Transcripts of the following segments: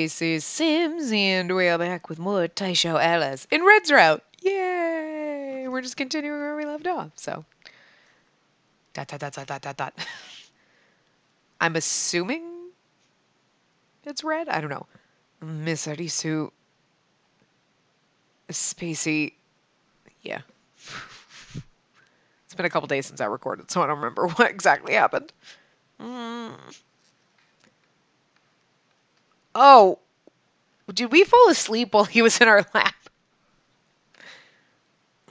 This is Sims, and we are back with more Taisho Alice in Red's route. Yay! We're just continuing where we left off, so. Dot, dot, dot, dot, dot, dot, dot. I'm assuming it's red? I don't know. Miss Arisu. Spacey. Yeah. It's been a couple days since I recorded, so I don't remember what exactly happened. Oh, did we fall asleep while he was in our lap?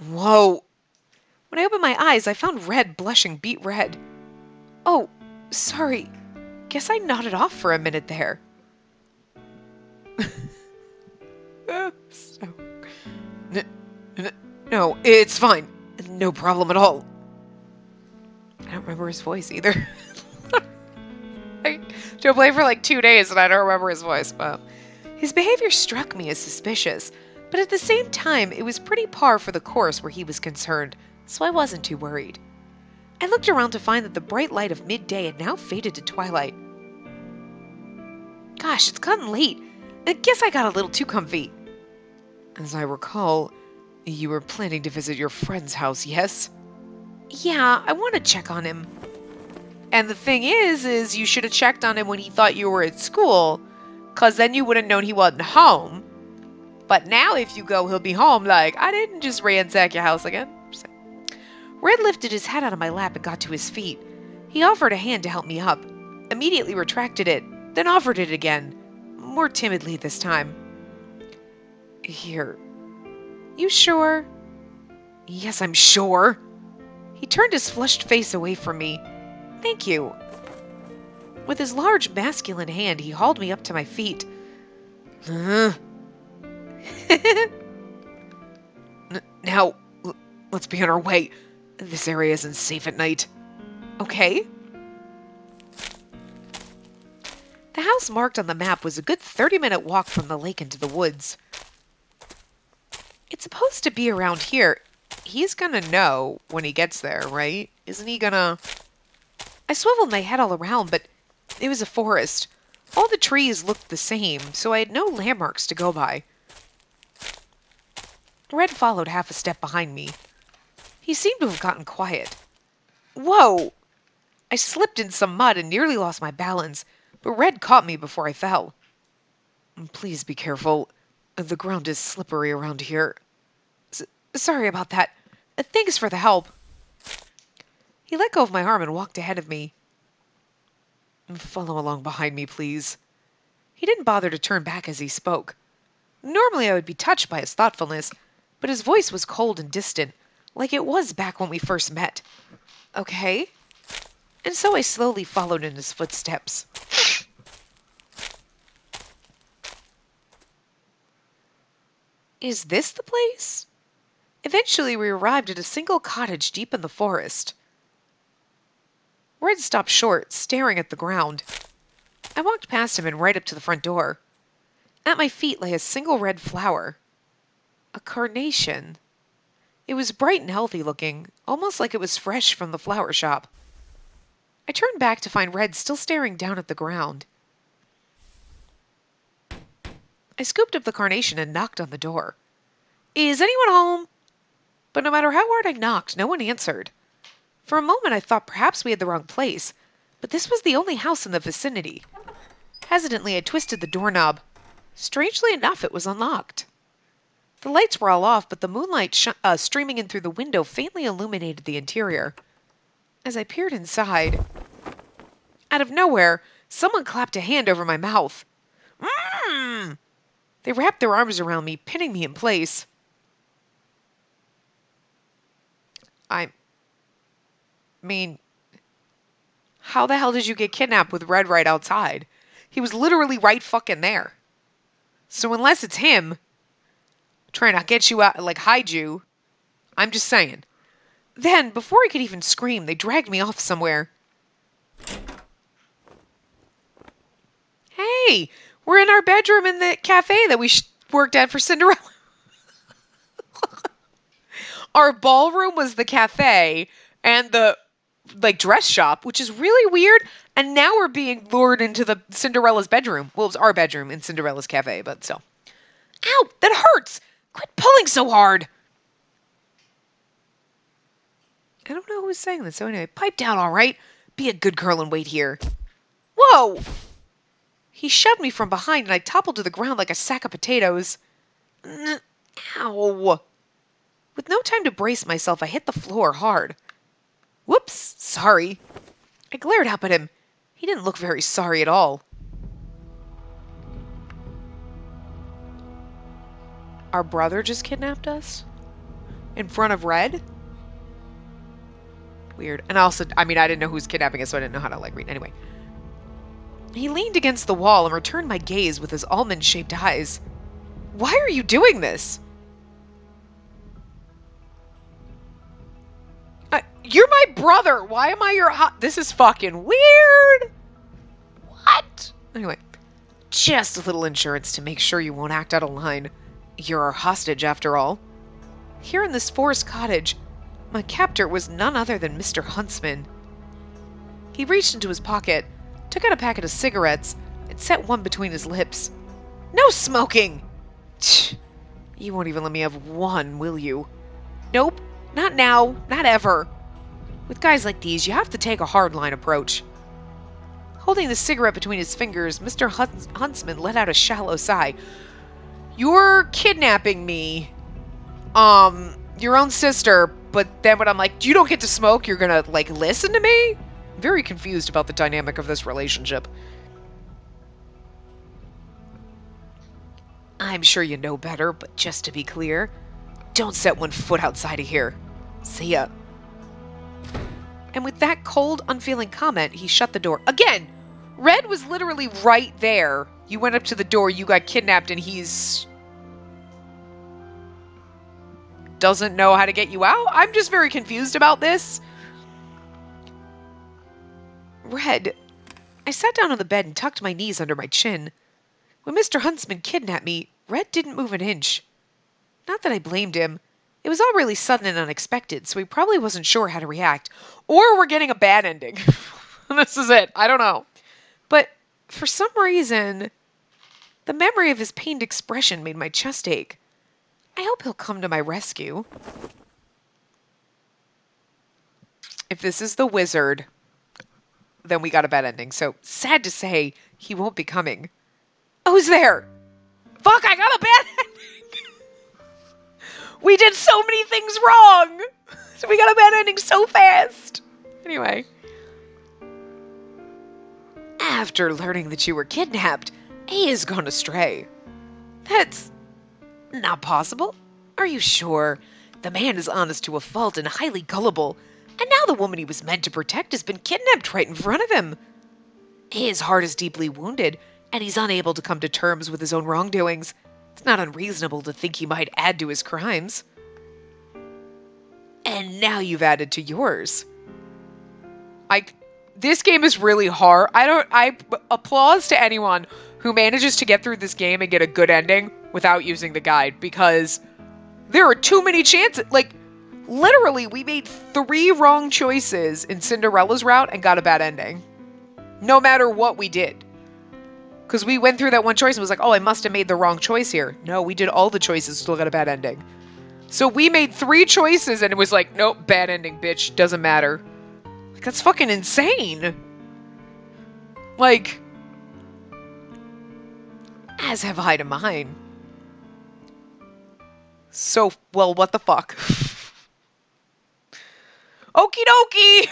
Whoa. When I opened my eyes, I found Red blushing beet red. Oh, sorry. Guess I nodded off for a minute there. No, it's fine. No problem at all. I don't remember his voice either. Joe played for like 2 days and I don't remember his voice. But his behavior struck me as suspicious, but at the same time, it was pretty par for the course where he was concerned, so I wasn't too worried. I looked around to find that the bright light of midday had now faded to twilight. Gosh, it's gotten late. I guess I got a little too comfy. As I recall, you were planning to visit your friend's house, yes? Yeah, I want to check on him. And the thing is you should have checked on him when he thought you were at school, 'cause then you would have known he wasn't home. But now if you go, he'll be home like, I didn't just ransack your house again. Red lifted his head out of my lap and got to his feet. He offered a hand to help me up, immediately retracted it, then offered it again, more timidly this time. Here. You sure? Yes, I'm sure. He turned his flushed face away from me. Thank you. With his large masculine hand, he hauled me up to my feet. Now, let's be on our way. This area isn't safe at night. Okay. The house marked on the map was a good 30-minute walk from the lake into the woods. It's supposed to be around here. He's gonna know when he gets there, right? Isn't he gonna... I swiveled my head all around, but it was a forest. All the trees looked the same, so I had no landmarks to go by. Red followed half a step behind me. He seemed to have gotten quiet. Whoa! I slipped in some mud and nearly lost my balance, but Red caught me before I fell. Please be careful. The ground is slippery around here. Sorry about that. Thanks for the help. He let go of my arm and walked ahead of me. Follow along behind me, please. He didn't bother to turn back as he spoke. Normally I would be touched by his thoughtfulness, but his voice was cold and distant, like it was back when we first met. Okay. And so I slowly followed in his footsteps. Is this the place? Eventually we arrived at a single cottage deep in the forest. Red stopped short, staring at the ground. I walked past him and right up to the front door. At my feet lay a single red flower. A carnation. It was bright and healthy looking, almost like it was fresh from the flower shop. I turned back to find Red still staring down at the ground. I scooped up the carnation and knocked on the door. Is anyone home? But no matter how hard I knocked, no one answered. For a moment I thought perhaps we had the wrong place, but this was the only house in the vicinity. Hesitantly I twisted the doorknob. Strangely enough, it was unlocked. The lights were all off, but the moonlight streaming in through the window faintly illuminated the interior. As I peered inside, out of nowhere, someone clapped a hand over my mouth. They wrapped their arms around me, pinning me in place. I mean, how the hell did you get kidnapped with Red right outside? He was literally right fucking there. So unless it's him trying to get you out, like hide you, I'm just saying. Then, before I could even scream, they dragged me off somewhere. Hey, we're in our bedroom in the cafe that we worked at for Cinderella. Our ballroom was the cafe and the dress shop, which is really weird. And now we're being lured into the Cinderella's bedroom. Well, it was our bedroom in Cinderella's cafe, but still. Ow, that hurts! Quit pulling so hard! I don't know who was saying this, so anyway, pipe down, all right? Be a good girl and wait here. Whoa! He shoved me from behind and I toppled to the ground like a sack of potatoes. Ow! With no time to brace myself, I hit the floor hard. Whoops, sorry. I glared up at him. He didn't look very sorry at all. Our brother just kidnapped us? In front of Red? Weird. And also, I didn't know who was kidnapping us, so I didn't know how to, read. Anyway. He leaned against the wall and returned my gaze with his almond-shaped eyes. Why are you doing this? You're my brother. Why am I your This is fucking weird. What? Anyway. Just a little insurance to make sure you won't act out of line. You're our hostage, after all. Here in this forest cottage, my captor was none other than Mr. Huntsman. He reached into his pocket, took out a packet of cigarettes, and set one between his lips. No smoking! Tch, you won't even let me have one, will you? Nope, not now, not ever. With guys like these, you have to take a hardline approach. Holding the cigarette between his fingers, Mr. Huntsman let out a shallow sigh. You're kidnapping me. Your own sister, but then when I'm like, you don't get to smoke, you're gonna, listen to me? I'm very confused about the dynamic of this relationship. I'm sure you know better, but just to be clear, don't set one foot outside of here. See ya. And with that cold, unfeeling comment, he shut the door. Again! Red was literally right there. You went up to the door, you got kidnapped, and he's... doesn't know how to get you out? I'm just very confused about this. Red. I sat down on the bed and tucked my knees under my chin. When Mr. Huntsman kidnapped me, Red didn't move an inch. Not that I blamed him. It was all really sudden and unexpected, so he probably wasn't sure how to react. Or we're getting a bad ending. This is it. I don't know. But for some reason, the memory of his pained expression made my chest ache. I hope he'll come to my rescue. If this is the wizard, then we got a bad ending. So, sad to say, he won't be coming. Who's there? Fuck, I got a bad ending! We did so many things wrong! So we got a bad ending so fast! Anyway. After learning that you were kidnapped, A has gone astray. That's not possible. Are you sure? The man is honest to a fault and highly gullible. And now the woman he was meant to protect has been kidnapped right in front of him. His heart is deeply wounded, and he's unable to come to terms with his own wrongdoings. It's not unreasonable to think he might add to his crimes. And now you've added to yours. This game is really hard. I applause to anyone who manages to get through this game and get a good ending without using the guide, because there are too many chances. Literally, we made 3 wrong choices in Cinderella's route and got a bad ending. No matter what we did. Because we went through that one choice and was like, oh, I must have made the wrong choice here. No, we did all the choices, still got a bad ending. So we made 3 choices and it was like, nope, bad ending, bitch. Doesn't matter. That's fucking insane. As have I to mine. So, well, what the fuck? Okie dokie!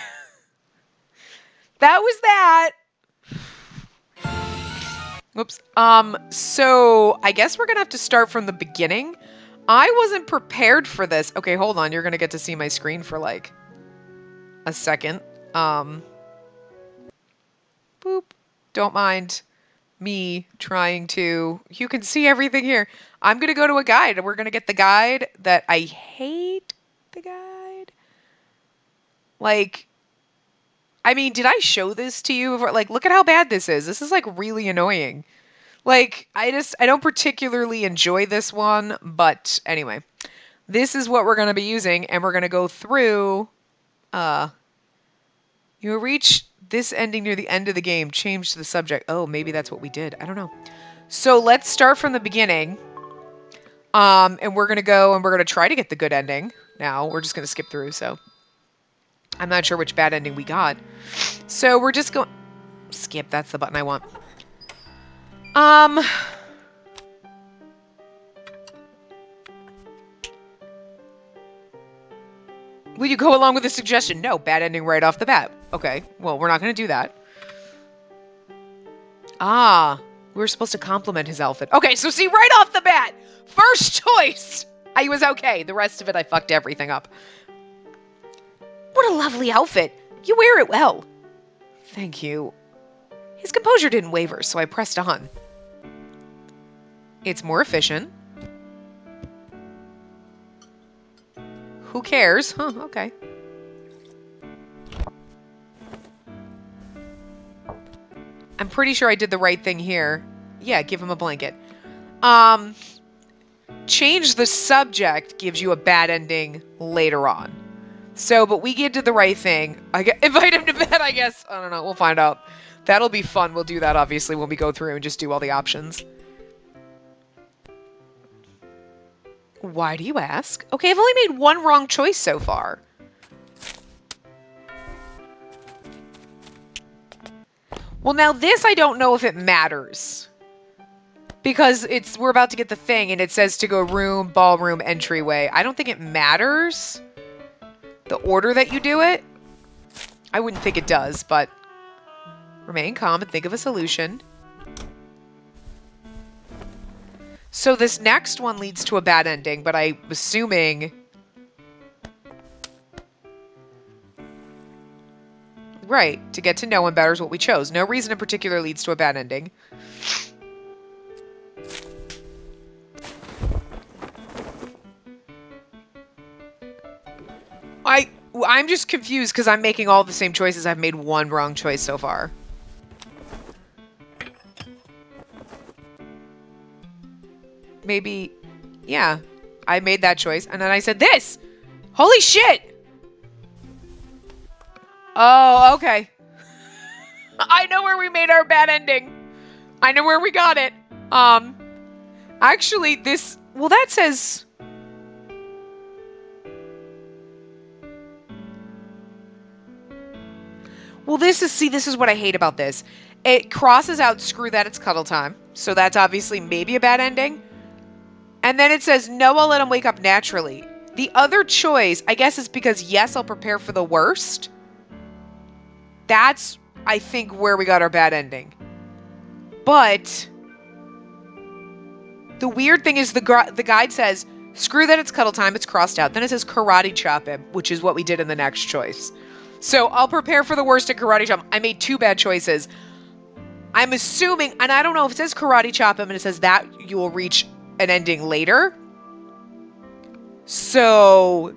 That was that. Whoops. So I guess we're gonna have to start from the beginning. I wasn't prepared for this. Okay, hold on. You're gonna get to see my screen for a second. Boop. Don't mind me trying to... You can see everything here. I'm gonna go to a guide. We're gonna get the guide that I hate. The guide. Did I show this to you before? Look at how bad this is. This is really annoying. I don't particularly enjoy this one, but anyway. This is what we're going to be using, and we're going to go through, you reach This ending near the end of the game changed the subject. Oh, maybe that's what we did. I don't know. So let's start from the beginning. And we're going to go and we're going to try to get the good ending. Now, we're just going to skip through, so. I'm not sure which bad ending we got. So we're just going... Skip, that's the button I want. Will you go along with the suggestion? No, bad ending right off the bat. Okay, well, we're not going to do that. Ah, we were supposed to compliment his outfit. Okay, so see, right off the bat, first choice, I was okay. The rest of it, I fucked everything up. What a lovely outfit. You wear it well. Thank you. His composure didn't waver, so I pressed on. It's more efficient. Who cares? Huh, okay. I'm pretty sure I did the right thing here. Yeah, give him a blanket. Change the subject gives you a bad ending later on. So, but we did the right thing. Invite him to bed, I guess. I don't know. We'll find out. That'll be fun. We'll do that, obviously, when we go through and just do all the options. Why do you ask? Okay, I've only made one wrong choice so far. Well, now this I don't know if it matters. Because we're about to get the thing, and it says to go room, ballroom, entryway. I don't think it matters. The order that you do it. I wouldn't think it does, but... Remain calm and think of a solution. So this next one leads to a bad ending, but I'm assuming... Right, to get to know him better is what we chose. No reason in particular leads to a bad ending. I'm just confused because I'm making all the same choices. I've made one wrong choice so far. Maybe, yeah, I made that choice. And then I said this! Holy shit! Oh, okay. I know where we made our bad ending. I know where we got it. Actually, this, well, that says... Well, this is what I hate about this. It crosses out, screw that, it's cuddle time. So that's obviously maybe a bad ending. And then it says, no, I'll let him wake up naturally. The other choice, I guess, is because, yes, I'll prepare for the worst. That's, I think, where we got our bad ending. But the weird thing is the guide says, screw that, it's cuddle time, it's crossed out. Then it says karate chop him, which is what we did in the next choice. So I'll prepare for the worst at karate chop. I made two bad choices. I'm assuming, and I don't know if it says karate chop him and it says that you will reach an ending later. So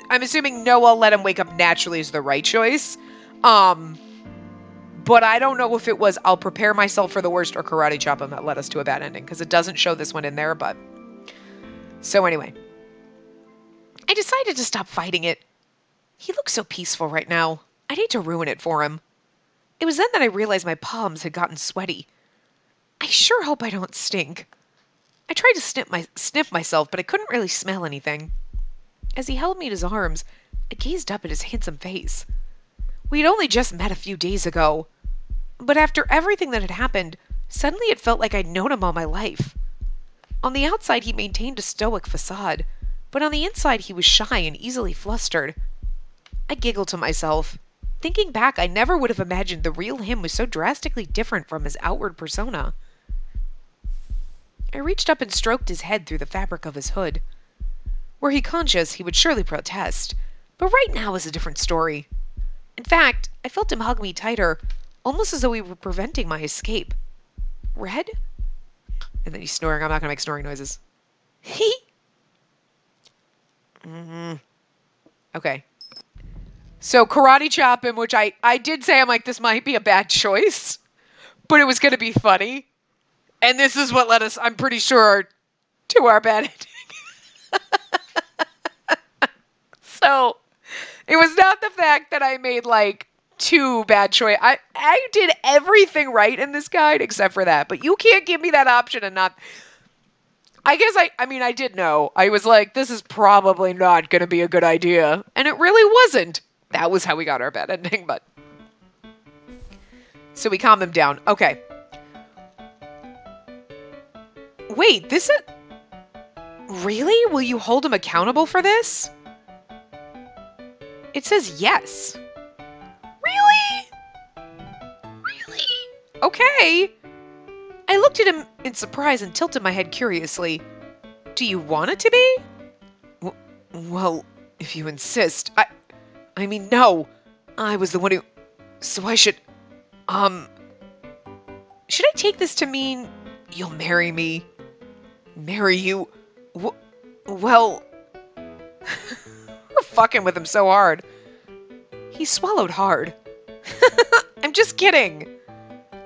I'm assuming no, I'll let him wake up naturally is the right choice. But I don't know if it was I'll prepare myself for the worst or karate chop him that led us to a bad ending, because it doesn't show this one in there, but... So anyway. I decided to stop fighting it. He looks so peaceful right now. I'd hate to ruin it for him. It was then that I realized my palms had gotten sweaty. I sure hope I don't stink. I tried to sniff myself, but I couldn't really smell anything. As he held me in his arms, I gazed up at his handsome face. We had only just met a few days ago. But after everything that had happened, suddenly it felt like I'd known him all my life. On the outside, he maintained a stoic facade, but on the inside he was shy and easily flustered. I giggled to myself. Thinking back, I never would have imagined the real him was so drastically different from his outward persona. I reached up and stroked his head through the fabric of his hood. Were he conscious, he would surely protest, but right now is a different story. In fact, I felt him hug me tighter, almost as though he were preventing my escape. Red? And then he's snoring. I'm not going to make snoring noises. Hee! Okay. So karate chop him, which I did say, I'm like, this might be a bad choice, but it was going to be funny. And this is what led us, I'm pretty sure, to our bad ending. So it was not the fact that I made, like, 2 bad choices. I did everything right in this guide except for that. But you can't give me that option and not... I guess I mean, I did know. I was like, this is probably not going to be a good idea. And it really wasn't. That was how we got our bad ending, but... So we calmed him down. Okay. Wait, this is... Really? Will you hold him accountable for this? It says yes. Really? Really? Okay. I looked at him in surprise and tilted my head curiously. Do you want it to be? Well, if you insist. I mean, no. I was the one who... So I should... Should I take this to mean you'll marry me? Marry you? Well... We're fucking with him so hard. He swallowed hard. I'm just kidding.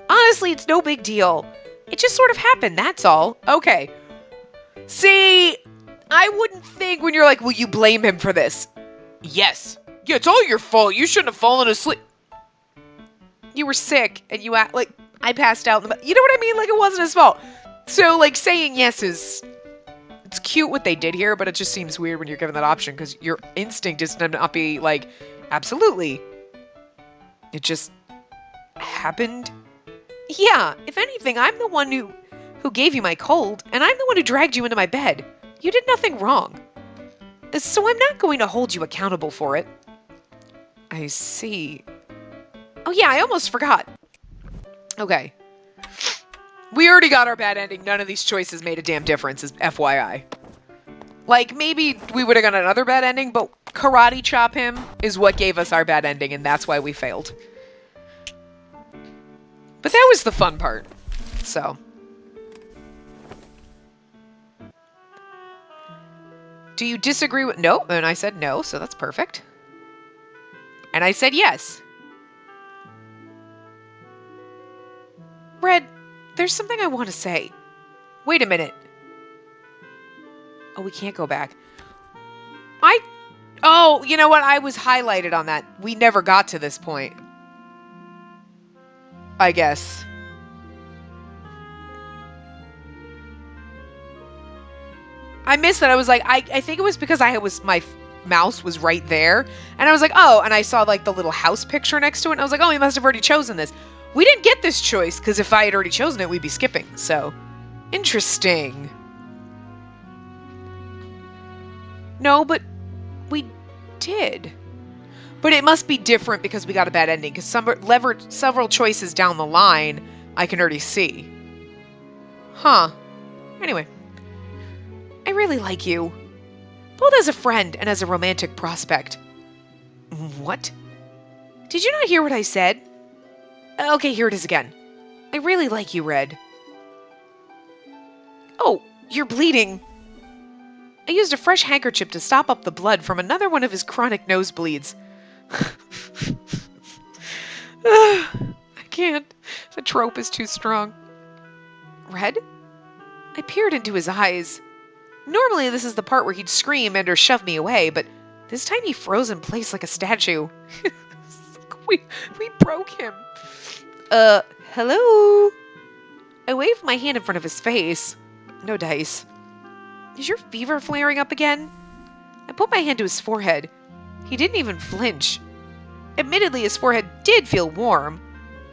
Honestly, it's no big deal. It just sort of happened, that's all. Okay. See, I wouldn't think when you're like, will you blame him for this? Yes. Yeah, it's all your fault. You shouldn't have fallen asleep. You were sick, and you act like I passed out. You know what I mean? Like, it wasn't his fault. So, like, saying yes is... It's cute what they did here, but it just seems weird when you're given that option, because your instinct is to not be like, absolutely. It just happened. Yeah, if anything, I'm the one who gave you my cold, and I'm the one who dragged you into my bed. You did nothing wrong. So I'm not going to hold you accountable for it. I see. Oh yeah, I almost forgot. Okay. We already got our bad ending. None of these choices made a damn difference, as FYI. Like, maybe we would have got another bad ending, but karate chop him is what gave us our bad ending, and that's why we failed. But that was the fun part. So. Do you disagree with... No. And I said no, so that's perfect. And I said yes. Red, there's something I want to say. Wait a minute. Oh, we can't go back. Oh, you know what? I was highlighted on that. We never got to this point. I guess. I missed that. I was like, I think it was because my mouse was right there. And I was like, oh, and I saw like the little house picture next to it. And I was like, oh, he must have already chosen this. We didn't get this choice because if I had already chosen it, we'd be skipping. So, interesting. No, but we did. But it must be different because we got a bad ending. Because several choices down the line, I can already see. Huh. Anyway. I really like you. Both as a friend and as a romantic prospect. What? Did you not hear what I said? Okay, here it is again. I really like you, Red. Oh, you're bleeding. I used a fresh handkerchief to stop up the blood from another one of his chronic nosebleeds. I can't. The trope is too strong. Red? I peered into his eyes. Normally this is the part where he'd scream and or shove me away, but this time he froze in place like a statue. we broke him. Hello? I waved my hand in front of his face. No dice. Is your fever flaring up again? I put my hand to his forehead. He didn't even flinch. Admittedly, his forehead did feel warm,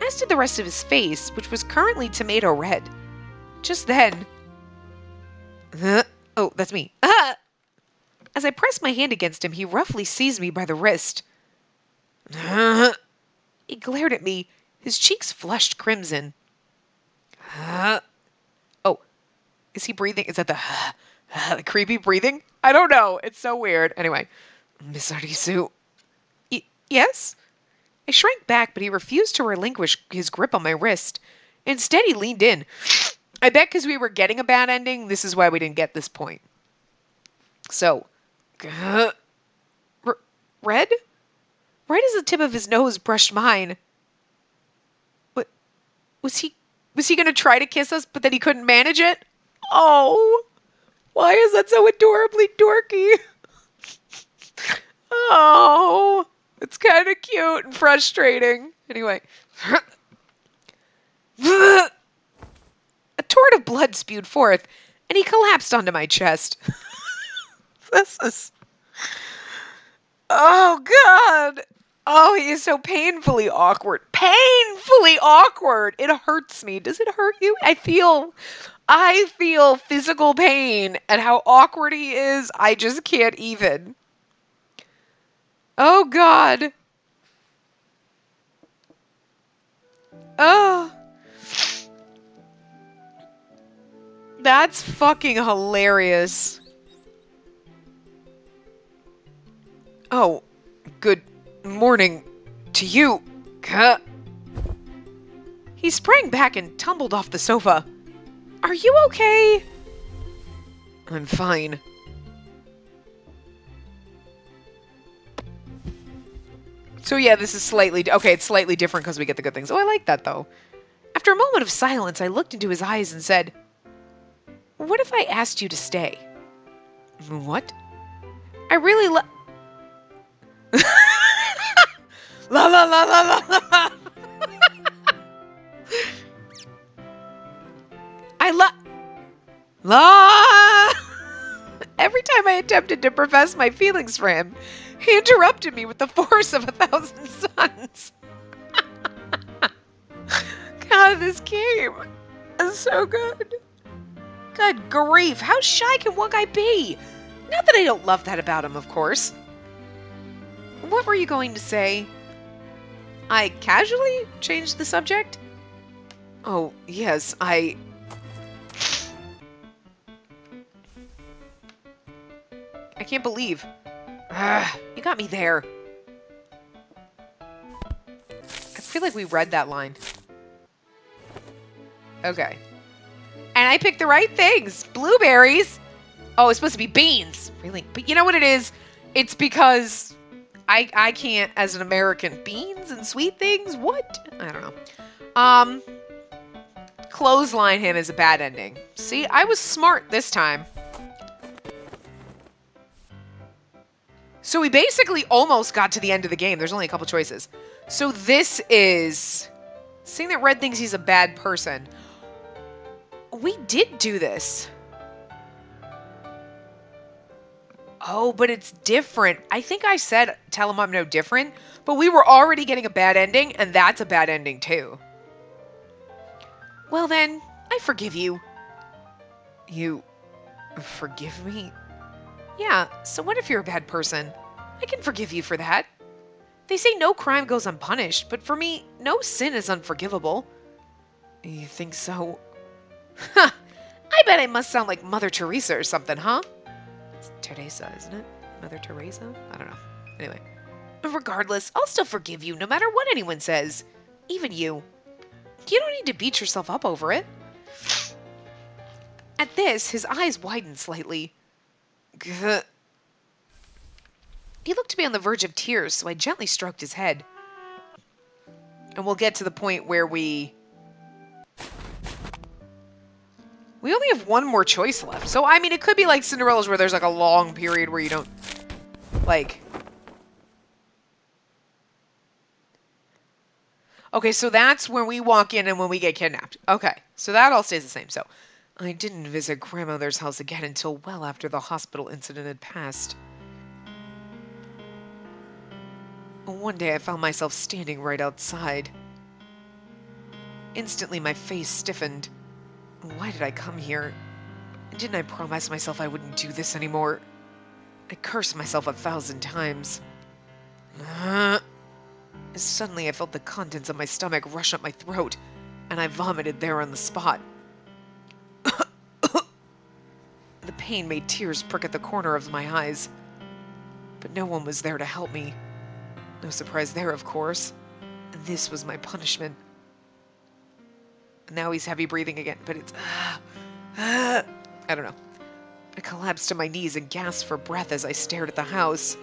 as did the rest of his face, which was currently tomato red. Just then... Oh, that's me. As I pressed my hand against him, he roughly seized me by the wrist. He glared at me, his cheeks flushed crimson. Oh, is he breathing? Is that the creepy breathing? I don't know. It's so weird. Anyway, Miss Arisu. Yes? I shrank back, but he refused to relinquish his grip on my wrist. Instead, he leaned in. I bet because we were getting a bad ending, this is why we didn't get this point. So, Red? Right as the tip of his nose brushed mine. What? Was he going to try to kiss us, but then he couldn't manage it? Oh, why is that so adorably dorky? Oh. It's kind of cute and frustrating. Anyway. A torrent of blood spewed forth, and he collapsed onto my chest. This is... Oh, God. Oh, he is so painfully awkward. Painfully awkward. It hurts me. Does it hurt you? I feel physical pain, and how awkward he is, I just can't even. Oh, God. Oh. That's fucking hilarious. Oh, good morning to you. He sprang back and tumbled off the sofa. Are you okay? I'm fine. So yeah, this is slightly... Okay, it's slightly different because we get the good things. Oh, I like that, though. After a moment of silence, I looked into his eyes and said, what if I asked you to stay? What? I really La la la la la la. La. Every time I attempted to profess my feelings for him, he interrupted me with the force of 1,000 suns. God, this game is so good. Good grief, how shy can one guy be? Not that I don't love that about him, of course. What were you going to say? I casually changed the subject? Oh, yes, I can't believe. You got me there. I feel like we read that line. Okay. And I picked the right things. Blueberries. Oh, it's supposed to be beans. Really? But you know what it is? It's because I can't, as an American, beans and sweet things? What? I don't know. Clothesline him is a bad ending. See, I was smart this time. So we basically almost got to the end of the game. There's only a couple choices. So this is... Seeing that Red thinks he's a bad person. We did do this. Oh, but it's different. I think I said, tell him I'm no different. But we were already getting a bad ending, and that's a bad ending too. Well then, I forgive you. You forgive me? Yeah, so what if you're a bad person? I can forgive you for that. They say no crime goes unpunished, but for me, no sin is unforgivable. You think so? Ha! I bet I must sound like Mother Teresa or something, huh? It's Teresa, isn't it? Mother Teresa? I don't know. Anyway. Regardless, I'll still forgive you no matter what anyone says. Even you. You don't need to beat yourself up over it. At this, his eyes widened slightly. Gah. He looked to be on the verge of tears, so I gently stroked his head. And we'll get to the point where we only have one more choice left. So, I mean, it could be like Cinderella's where there's like a long period where you don't, like... Okay, so that's when we walk in and when we get kidnapped. Okay, so that all stays the same. So, I didn't visit grandmother's house again until well after the hospital incident had passed. One day I found myself standing right outside. Instantly my face stiffened. Why did I come here? Didn't I promise myself I wouldn't do this anymore? I cursed myself 1,000 times. Suddenly I felt the contents of my stomach rush up my throat, and I vomited there on the spot. The pain made tears prick at the corner of my eyes. But no one was there to help me. No surprise there, of course. This was my punishment. Now he's heavy breathing again, but it's... I don't know. I collapsed to my knees and gasped for breath as I stared at the house.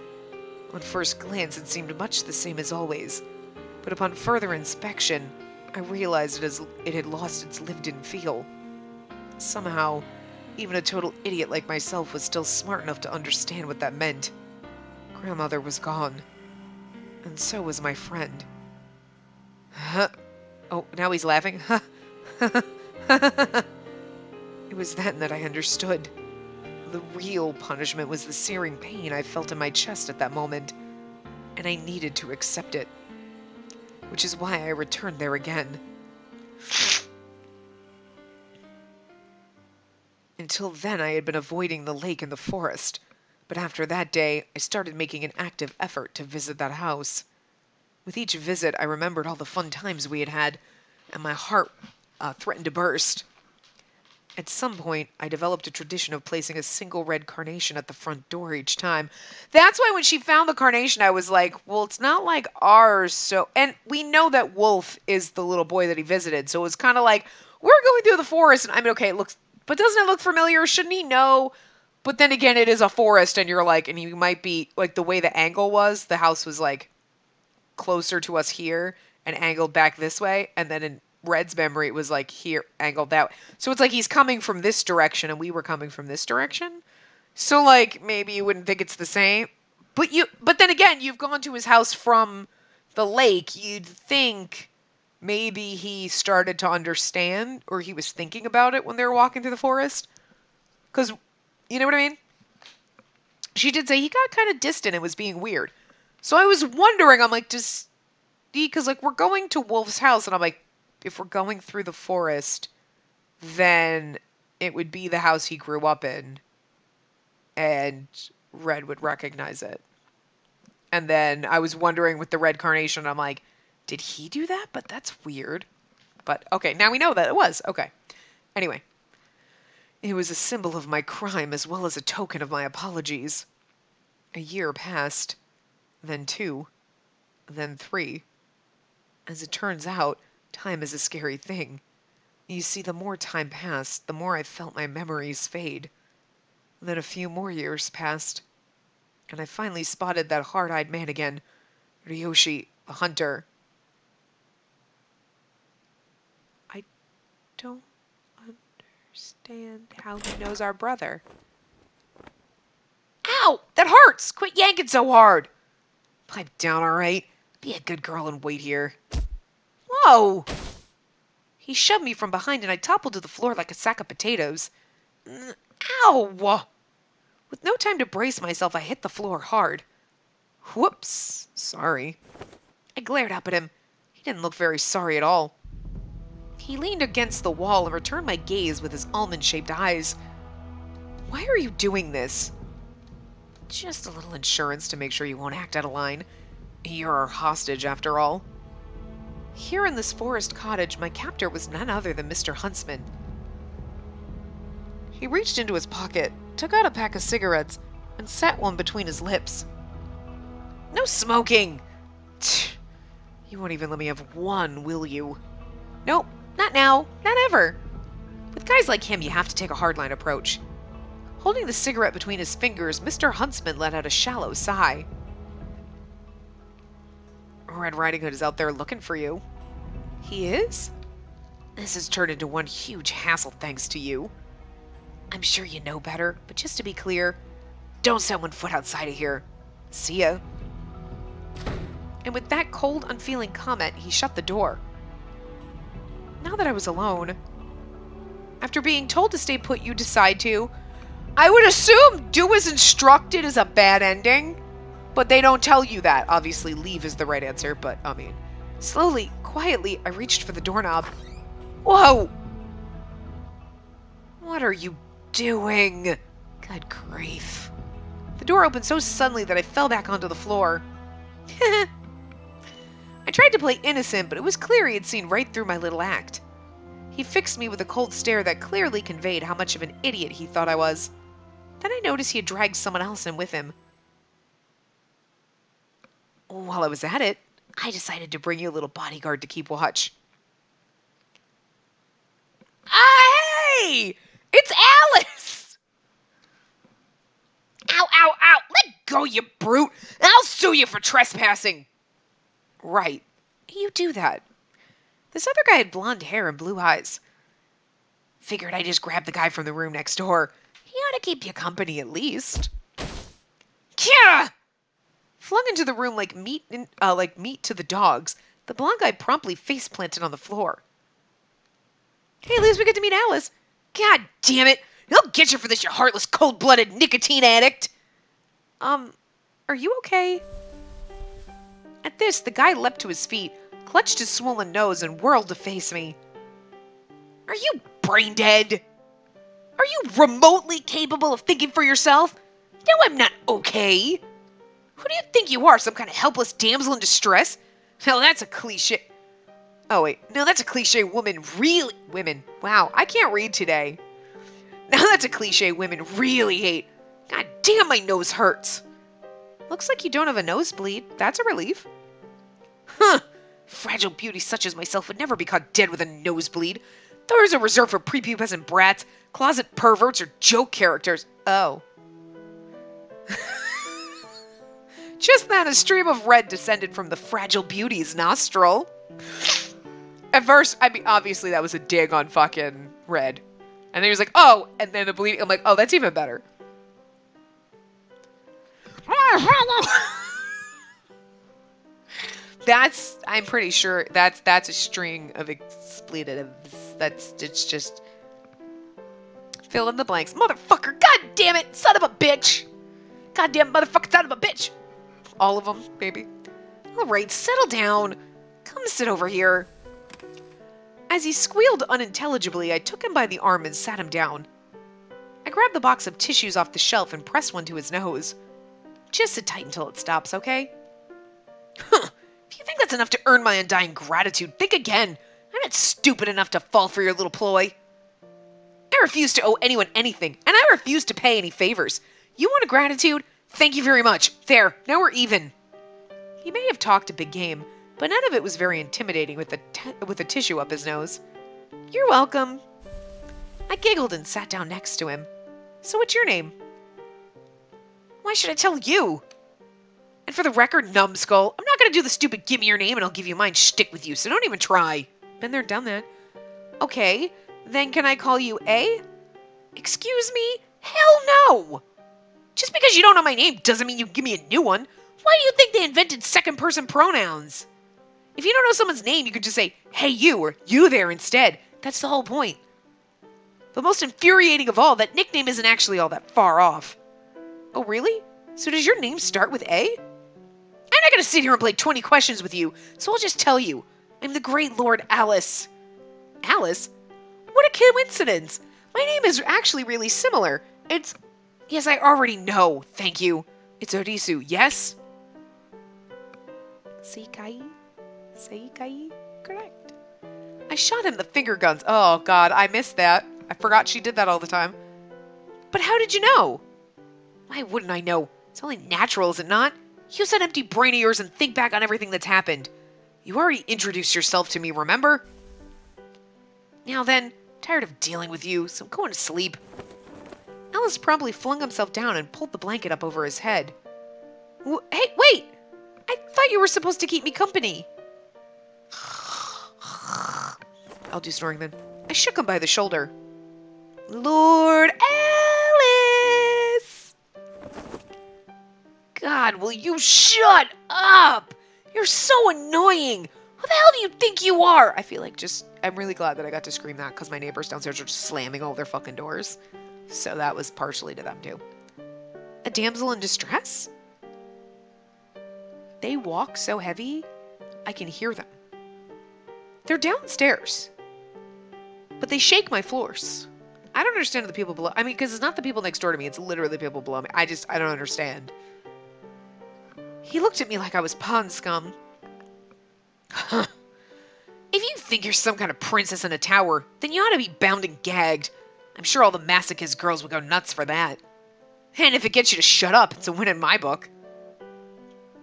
On first glance, it seemed much the same as always. But upon further inspection, I realized it had lost its lived-in feel. Somehow, even a total idiot like myself was still smart enough to understand what that meant. Grandmother was gone. And so was my friend. Huh. Oh, now he's laughing. It was then that I understood. The real punishment was the searing pain I felt in my chest at that moment, and I needed to accept it, which is why I returned there again. Until then, I had been avoiding the lake and the forest, but after that day, I started making an active effort to visit that house. With each visit, I remembered all the fun times we had had, and my heart threatened to burst. At some point, I developed a tradition of placing a single red carnation at the front door each time. That's why when she found the carnation, I was like, well, it's not like ours, so... And we know that Wolf is the little boy that he visited, so it was kind of like, we're going through the forest, and I mean, okay, it looks... But doesn't it look familiar? Shouldn't he know? But then again, it is a forest, and you're like, and you might be, like, the way the angle was, the house was, like, closer to us here, and angled back this way, and then in Red's memory, it was like here, angled out. So it's like he's coming from this direction and we were coming from this direction. So like maybe you wouldn't think it's the same. But then again, you've gone to his house from the lake. You'd think maybe he started to understand or he was thinking about it when they were walking through the forest. Because, you know what I mean? She did say he got kind of distant and was being weird. So I was wondering, I'm like, because like we're going to Wolf's house and I'm like, if we're going through the forest, then it would be the house he grew up in, and Red would recognize it. And then I was wondering with the red carnation, I'm like, did he do that? But that's weird. But okay, now we know that it was. Okay. Anyway, it was a symbol of my crime as well as a token of my apologies. A year passed, then 2, then 3. As it turns out, time is a scary thing. You see, the more time passed, the more I felt my memories fade. Then a few more years passed, and I finally spotted that hard-eyed man again, Ryoshi, the hunter. I don't understand how he knows our brother. Ow! That hurts! Quit yanking so hard! Pipe down, all right? Be a good girl and wait here. Whoa! He shoved me from behind and I toppled to the floor like a sack of potatoes. Ow! With no time to brace myself, I hit the floor hard. Whoops. Sorry. I glared up at him. He didn't look very sorry at all. He leaned against the wall and returned my gaze with his almond-shaped eyes. Why are you doing this? Just a little insurance to make sure you won't act out of line. You're our hostage, after all. Here in this forest cottage, my captor was none other than Mr. Huntsman. He reached into his pocket, took out a pack of cigarettes, and set one between his lips. No smoking! Tch, you won't even let me have one, will you? Nope, not now, not ever. With guys like him, you have to take a hardline approach. Holding the cigarette between his fingers, Mr. Huntsman let out a shallow sigh. Red Riding Hood is out there looking for you. He is? This has turned into one huge hassle thanks to you. I'm sure you know better, but just to be clear, don't set one foot outside of here. See ya. And with that cold, unfeeling comment, he shut the door. Now that I was alone, after being told to stay put, you decide to. I would assume do as instructed is a bad ending. But they don't tell you that. Obviously, leave is the right answer, but, I mean... Slowly, quietly, I reached for the doorknob. Whoa! What are you doing? Good grief. The door opened so suddenly that I fell back onto the floor. I tried to play innocent, but it was clear he had seen right through my little act. He fixed me with a cold stare that clearly conveyed how much of an idiot he thought I was. Then I noticed he had dragged someone else in with him. While I was at it, I decided to bring you a little bodyguard to keep watch. Hey! It's Alice! Ow, ow, ow! Let go, you brute! I'll sue you for trespassing! Right. You do that. This other guy had blonde hair and blue eyes. Figured I'd just grab the guy from the room next door. He ought to keep you company at least. Yeah! Flung into the room like meat to the dogs, the blonde guy promptly face planted on the floor. Hey, at least we get to meet Alice. God damn it! I'll get you for this, you heartless, cold-blooded nicotine addict! Are you okay? At this, the guy leapt to his feet, clutched his swollen nose, and whirled to face me. Are you brain dead? Are you remotely capable of thinking for yourself? No, I'm not okay. Who do you think you are, some kind of helpless damsel in distress? Hell, that's a cliche. Oh, wait. No, that's a cliche women. Wow, I can't read today. Now that's a cliche women really hate. God damn, my nose hurts. Looks like you don't have a nosebleed. That's a relief. Huh. Fragile beauties such as myself would never be caught dead with a nosebleed. Those are reserved for prepubescent brats, closet perverts, or joke characters. Oh. Just then, a stream of red descended from the fragile beauty's nostril. At first, I mean, obviously that was a dig on fucking Red. And then he was like, oh, and then the bleeding. I'm like, oh, that's even better. I'm pretty sure that's a string of expletives. It's just fill in the blanks. Motherfucker, god damn it, son of a bitch. Goddamn motherfucker, son of a bitch. All of them, baby. All right, settle down. Come sit over here. As he squealed unintelligibly, I took him by the arm and sat him down. I grabbed the box of tissues off the shelf and pressed one to his nose. Just sit tight until it stops, okay? Huh. If you think that's enough to earn my undying gratitude, think again. I'm not stupid enough to fall for your little ploy. I refuse to owe anyone anything, and I refuse to pay any favors. You want a gratitude? Thank you very much. There, now we're even. He may have talked a big game, but none of it was very intimidating with the tissue up his nose. You're welcome. I giggled and sat down next to him. So what's your name? Why should I tell you? And for the record, numbskull, I'm not going to do the stupid give me your name and I'll give you mine shtick with you, so don't even try. Been there, done that. Okay, then can I call you A? Excuse me? Hell no! Just because you don't know my name doesn't mean you give me a new one. Why do you think they invented second-person pronouns? If you don't know someone's name, you could just say, hey you, or you there instead. That's the whole point. But most infuriating of all, that nickname isn't actually all that far off. Oh, really? So does your name start with A? I'm not going to sit here and play 20 questions with you, so I'll just tell you. I'm the great Lord Alice. Alice? What a coincidence. My name is actually really similar. It's... Yes, I already know. Thank you. It's Orisu, yes? Seikai? Correct. I shot him the finger guns. Oh, God, I missed that. I forgot she did that all the time. But how did you know? Why wouldn't I know? It's only natural, is it not? Use that empty brain of yours and think back on everything that's happened. You already introduced yourself to me, remember? Now then, tired of dealing with you, so I'm going to sleep. Alice promptly flung himself down and pulled the blanket up over his head. Hey, wait! I thought you were supposed to keep me company. I'll do snoring then. I shook him by the shoulder. Lord Alice! God, will you shut up? You're so annoying. Who the hell do you think you are? I feel like I'm really glad that I got to scream that because my neighbors downstairs are just slamming all their fucking doors. So that was partially to them too. A damsel in distress? They walk so heavy, I can hear them. They're downstairs, but they shake my floors. I don't understand the people below. I mean, because it's not the people next door to me. It's literally the people below me. I don't understand. He looked at me like I was pond scum. Huh. If you think you're some kind of princess in a tower, then you ought to be bound and gagged. I'm sure all the masochist girls would go nuts for that. And if it gets you to shut up, it's a win in my book.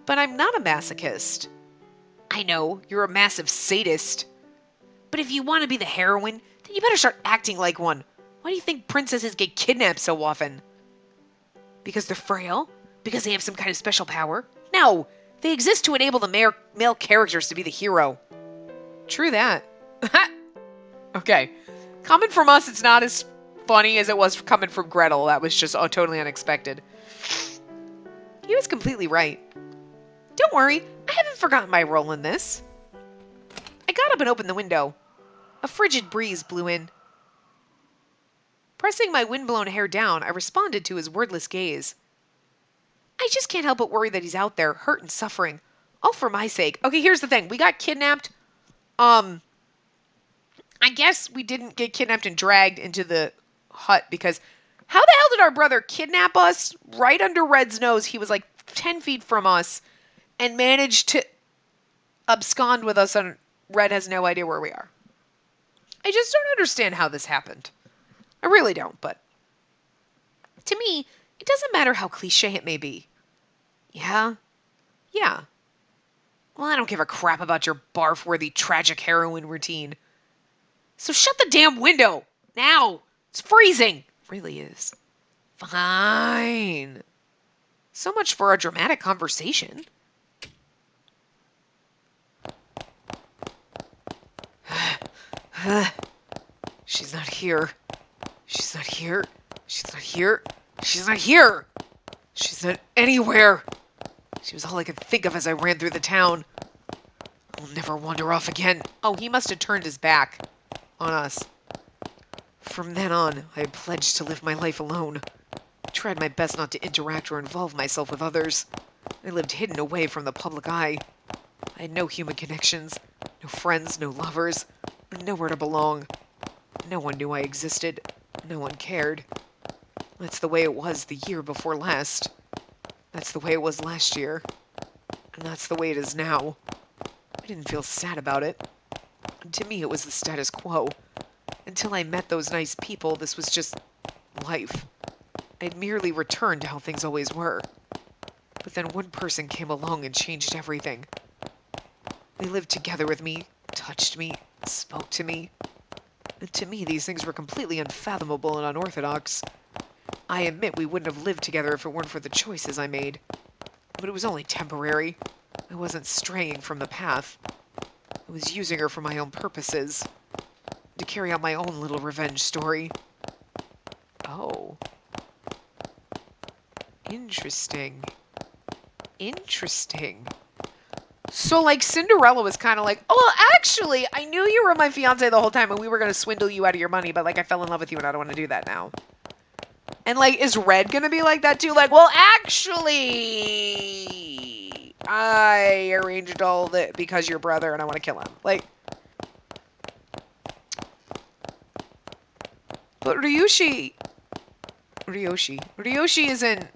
But I'm not a masochist. I know, you're a massive sadist. But if you want to be the heroine, then you better start acting like one. Why do you think princesses get kidnapped so often? Because they're frail? Because they have some kind of special power? No, they exist to enable the male characters to be the hero. True that. Okay. Coming from us, it's not as funny as it was coming from Gretel. That was just totally unexpected. He was completely right. Don't worry, I haven't forgotten my role in this. I got up and opened the window. A frigid breeze blew in. Pressing my windblown hair down, I responded to his wordless gaze. I just can't help but worry that he's out there, hurt and suffering. All for my sake. Okay, here's the thing. We got kidnapped. I guess we didn't get kidnapped and dragged into the hut because how the hell did our brother kidnap us right under Red's nose? He was like 10 feet from us and managed to abscond with us, and Red has no idea where we are. I just don't understand how this happened. I really don't, but to me, it doesn't matter how cliche it may be. Yeah? Yeah. Well, I don't give a crap about your barf-worthy tragic heroin routine. So shut the damn window! Now! It's freezing! It really is. Fine. So much for a dramatic conversation. She's not here. She's not here. She's not here. She's not here. She's not anywhere. She was all I could think of as I ran through the town. I'll never wander off again. Oh, he must have turned his back on us. From then on, I had pledged to live my life alone. I tried my best not to interact or involve myself with others. I lived hidden away from the public eye. I had no human connections, no friends, no lovers, nowhere to belong. No one knew I existed. No one cared. That's the way it was the year before last. That's the way it was last year. And that's the way it is now. I didn't feel sad about it. To me, it was the status quo. Until I met those nice people, this was just life. I'd merely returned to how things always were. But then one person came along and changed everything. They lived together with me, touched me, spoke to me. And to me, these things were completely unfathomable and unorthodox. I admit we wouldn't have lived together if it weren't for the choices I made. But it was only temporary. I wasn't straying from the path. I was using her for my own purposes. To carry out my own little revenge story. Oh. Interesting. Interesting. So, like, Cinderella was kind of like, oh, well, actually, I knew you were my fiancé the whole time and we were going to swindle you out of your money, but, like, I fell in love with you and I don't want to do that now. And, like, is Red going to be like that, too? Like, well, actually, I arranged all that because you're brother and I want to kill him. Like, but Ryoshi isn't...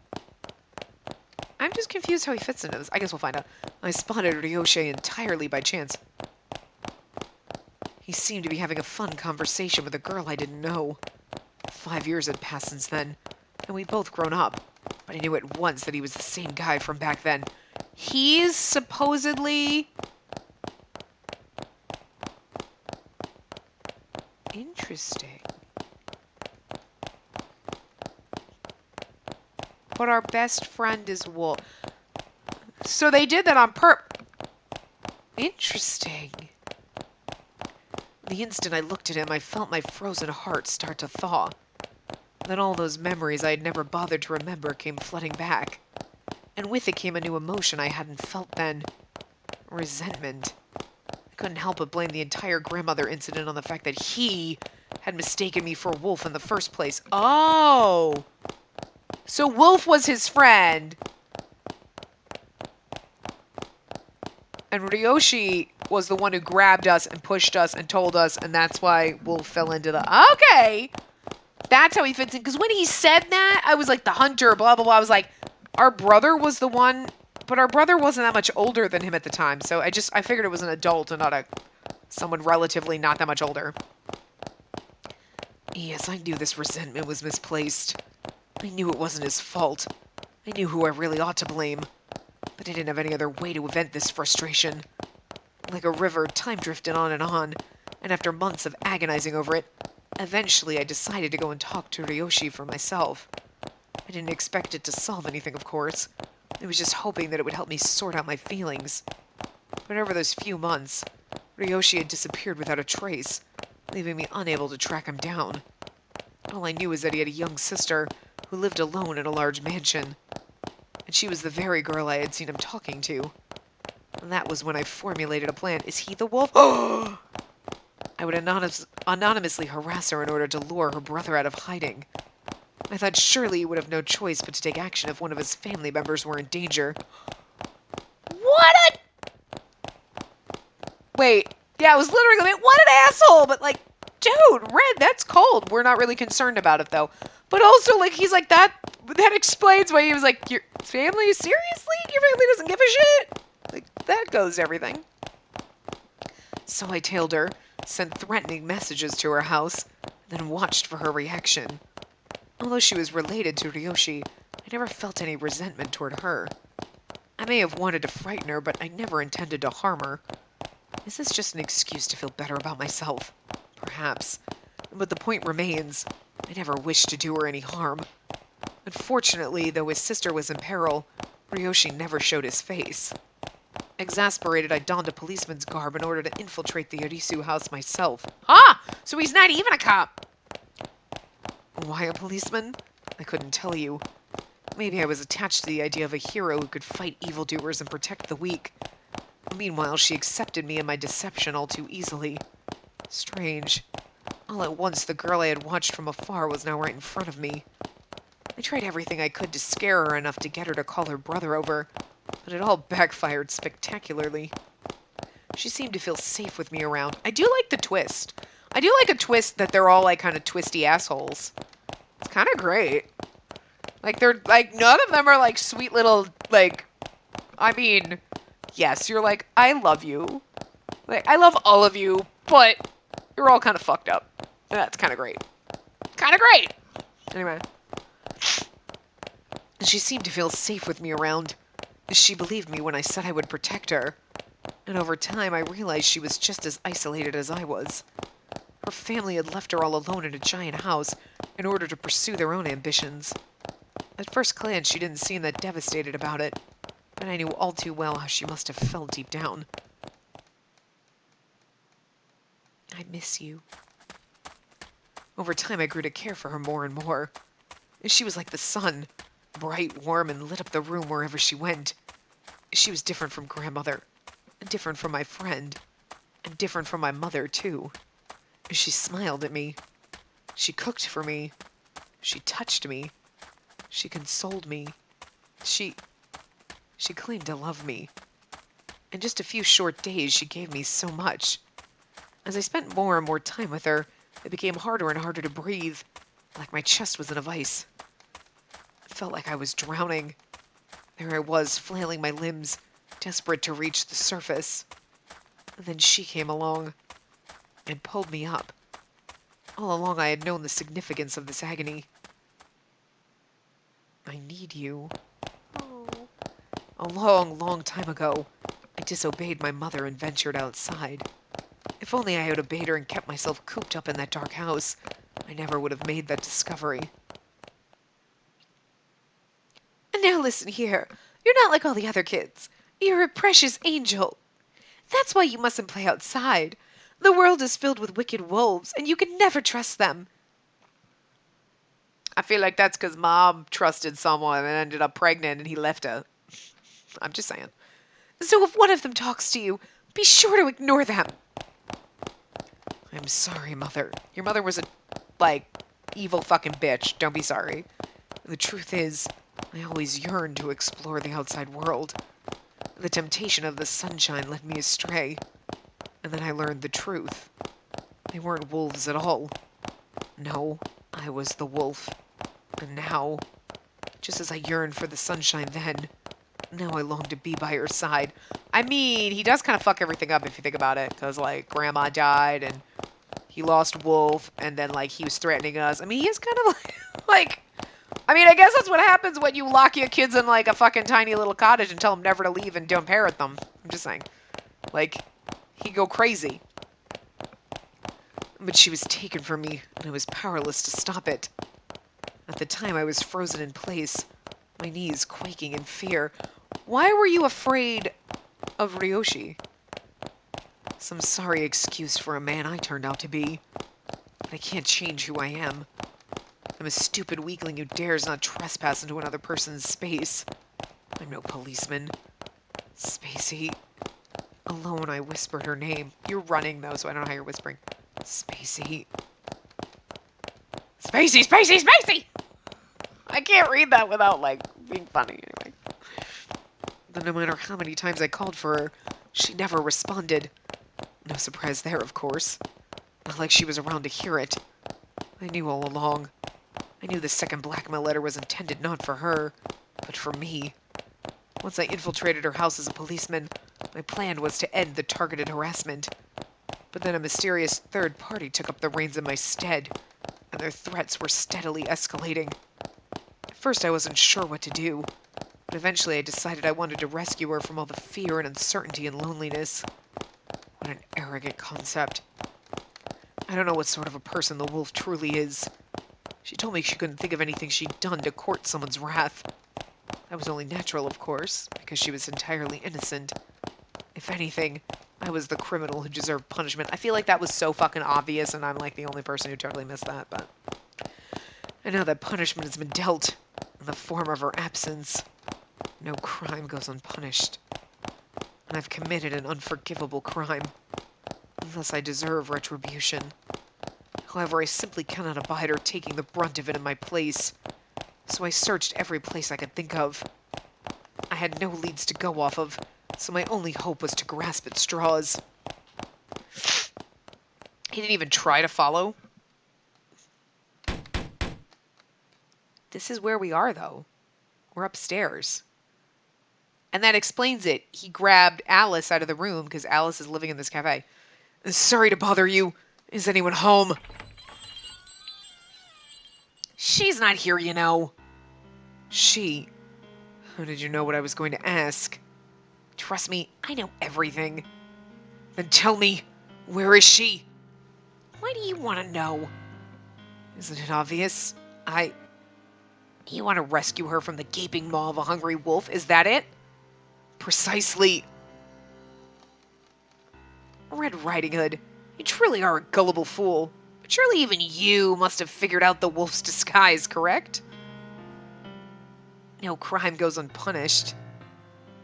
I'm just confused how he fits into this. I guess we'll find out. I spotted Ryoshi entirely by chance. He seemed to be having a fun conversation with a girl I didn't know. 5 years had passed since then, and we'd both grown up. But I knew at once that he was the same guy from back then. He's supposedly... Interesting. But our best friend is Wolf. So they did that on Interesting. The instant I looked at him, I felt my frozen heart start to thaw. Then all those memories I had never bothered to remember came flooding back. And with it came a new emotion I hadn't felt then. Resentment. I couldn't help but blame the entire grandmother incident on the fact that he had mistaken me for Wolf in the first place. Oh! So Wolf was his friend. And Ryoshi was the one who grabbed us and pushed us and told us, and that's why Wolf fell into the... Okay! That's how he fits in. Because when he said that, I was like, the hunter, blah, blah, blah. I was like, our brother was the one... But our brother wasn't that much older than him at the time. So I figured it was an adult and not someone relatively not that much older. Yes, I knew this resentment was misplaced. I knew it wasn't his fault. I knew who I really ought to blame. But I didn't have any other way to vent this frustration. Like a river, time drifted on, and after months of agonizing over it, eventually I decided to go and talk to Ryoshi for myself. I didn't expect it to solve anything, of course. I was just hoping that it would help me sort out my feelings. But over those few months, Ryoshi had disappeared without a trace, leaving me unable to track him down. All I knew was that he had a young sister who lived alone in a large mansion. And she was the very girl I had seen him talking to. And that was when I formulated a plan. Is he the wolf? Oh! I would anonymously harass her in order to lure her brother out of hiding. I thought surely he would have no choice but to take action if one of his family members were in danger. What a... Wait. Yeah, I was literally like, what an asshole! But like, dude, Red, that's cold. We're not really concerned about it, though. But also, like, he's like, that explains why he was like, your family? Seriously? Your family doesn't give a shit? Like, that goes to everything. So I tailed her, sent threatening messages to her house, then watched for her reaction. Although she was related to Ryoshi, I never felt any resentment toward her. I may have wanted to frighten her, but I never intended to harm her. Is this just an excuse to feel better about myself? Perhaps. But the point remains, I never wished to do her any harm. Unfortunately, though his sister was in peril, Ryoshi never showed his face. Exasperated, I donned a policeman's garb in order to infiltrate the Arisu house myself. Ah! So he's not even a cop! Why a policeman? I couldn't tell you. Maybe I was attached to the idea of a hero who could fight evildoers and protect the weak. Meanwhile, she accepted me and my deception all too easily. Strange. All at once, the girl I had watched from afar was now right in front of me. I tried everything I could to scare her enough to get her to call her brother over, but it all backfired spectacularly. She seemed to feel safe with me around. I do like the twist. I do like a twist that they're all, like, kind of twisty assholes. It's kind of great. Like, they're, like, none of them are, like, sweet little, like, I mean, yes, you're like, I love you. Like, I love all of you, but you're all kind of fucked up. And that's kind of great. Kind of great! Anyway. She seemed to feel safe with me around. She believed me when I said I would protect her. And over time, I realized she was just as isolated as I was. Her family had left her all alone in a giant house in order to pursue their own ambitions. At first glance, she didn't seem that devastated about it, but I knew all too well how she must have felt deep down. I miss you. Over time, I grew to care for her more and more. She was like the sun, bright, warm, and lit up the room wherever she went. She was different from grandmother, different from my friend, and different from my mother, too. She smiled at me. She cooked for me. She touched me. She consoled me. She claimed to love me. In just a few short days, she gave me so much. As I spent more and more time with her, it became harder and harder to breathe, like my chest was in a vice. It felt like I was drowning. There I was, flailing my limbs, desperate to reach the surface. And then she came along and pulled me up. All along I had known the significance of this agony. I need you. Oh. A long, long time ago, I disobeyed my mother and ventured outside. If only I had obeyed her and kept myself cooped up in that dark house, I never would have made that discovery. And now listen here. You're not like all the other kids. You're a precious angel. That's why you mustn't play outside. The world is filled with wicked wolves, and you can never trust them. I feel like that's because Mom trusted someone and ended up pregnant and he left her. I'm just saying. So if one of them talks to you, be sure to ignore them. I'm sorry, Mother. Your mother was a, evil fucking bitch. Don't be sorry. The truth is, I always yearned to explore the outside world. The temptation of the sunshine led me astray. And then I learned the truth. They weren't wolves at all. No, I was the wolf. And now, just as I yearned for the sunshine then, now I long to be by her side. I mean, he does kind of fuck everything up if you think about it. Because, Grandma died and he lost Wolf. And then, he was threatening us. I mean, he is kind of I mean, I guess that's what happens when you lock your kids in, a fucking tiny little cottage and tell them never to leave and don't parent them. I'm just saying. He'd go crazy. But she was taken from me, and I was powerless to stop it. At the time, I was frozen in place, my knees quaking in fear. Why were you afraid of Ryoshi? Some sorry excuse for a man I turned out to be. But I can't change who I am. I'm a stupid weakling who dares not trespass into another person's space. I'm no policeman. Spacey, Alone, I whispered her name. You're running, though, so I don't know how you're whispering. Spacey. Spacey, Spacey, Spacey! I can't read that without, like, being funny, anyway. But no matter how many times I called for her, she never responded. No surprise there, of course. Not like she was around to hear it. I knew all along. I knew the second blackmail letter was intended not for her, but for me. Once I infiltrated her house as a policeman, my plan was to end the targeted harassment. But then a mysterious third party took up the reins in my stead, and their threats were steadily escalating. At first I wasn't sure what to do, but eventually I decided I wanted to rescue her from all the fear and uncertainty and loneliness. What an arrogant concept. I don't know what sort of a person the wolf truly is. She told me she couldn't think of anything she'd done to court someone's wrath. That was only natural, of course, because she was entirely innocent. If anything, I was the criminal who deserved punishment. I feel like that was so fucking obvious, and I'm like the only person who totally missed that, but I know that punishment has been dealt in the form of her absence. No crime goes unpunished. And I've committed an unforgivable crime. Thus I deserve retribution. However, I simply cannot abide her taking the brunt of it in my place. So I searched every place I could think of. I had no leads to go off of, so my only hope was to grasp at straws. He didn't even try to follow. This is where we are, though. We're upstairs. And that explains it. He grabbed Alice out of the room because Alice is living in this cafe. Sorry to bother you. Is anyone home? She's not here, you know. She? How did you know what I was going to ask? Trust me, I know everything. Then tell me, where is she? Why do you want to know? Isn't it obvious? You want to rescue her from the gaping maw of a hungry wolf, is that it? Precisely. Red Riding Hood, you truly are a gullible fool. But surely even you must have figured out the wolf's disguise, correct? No crime goes unpunished.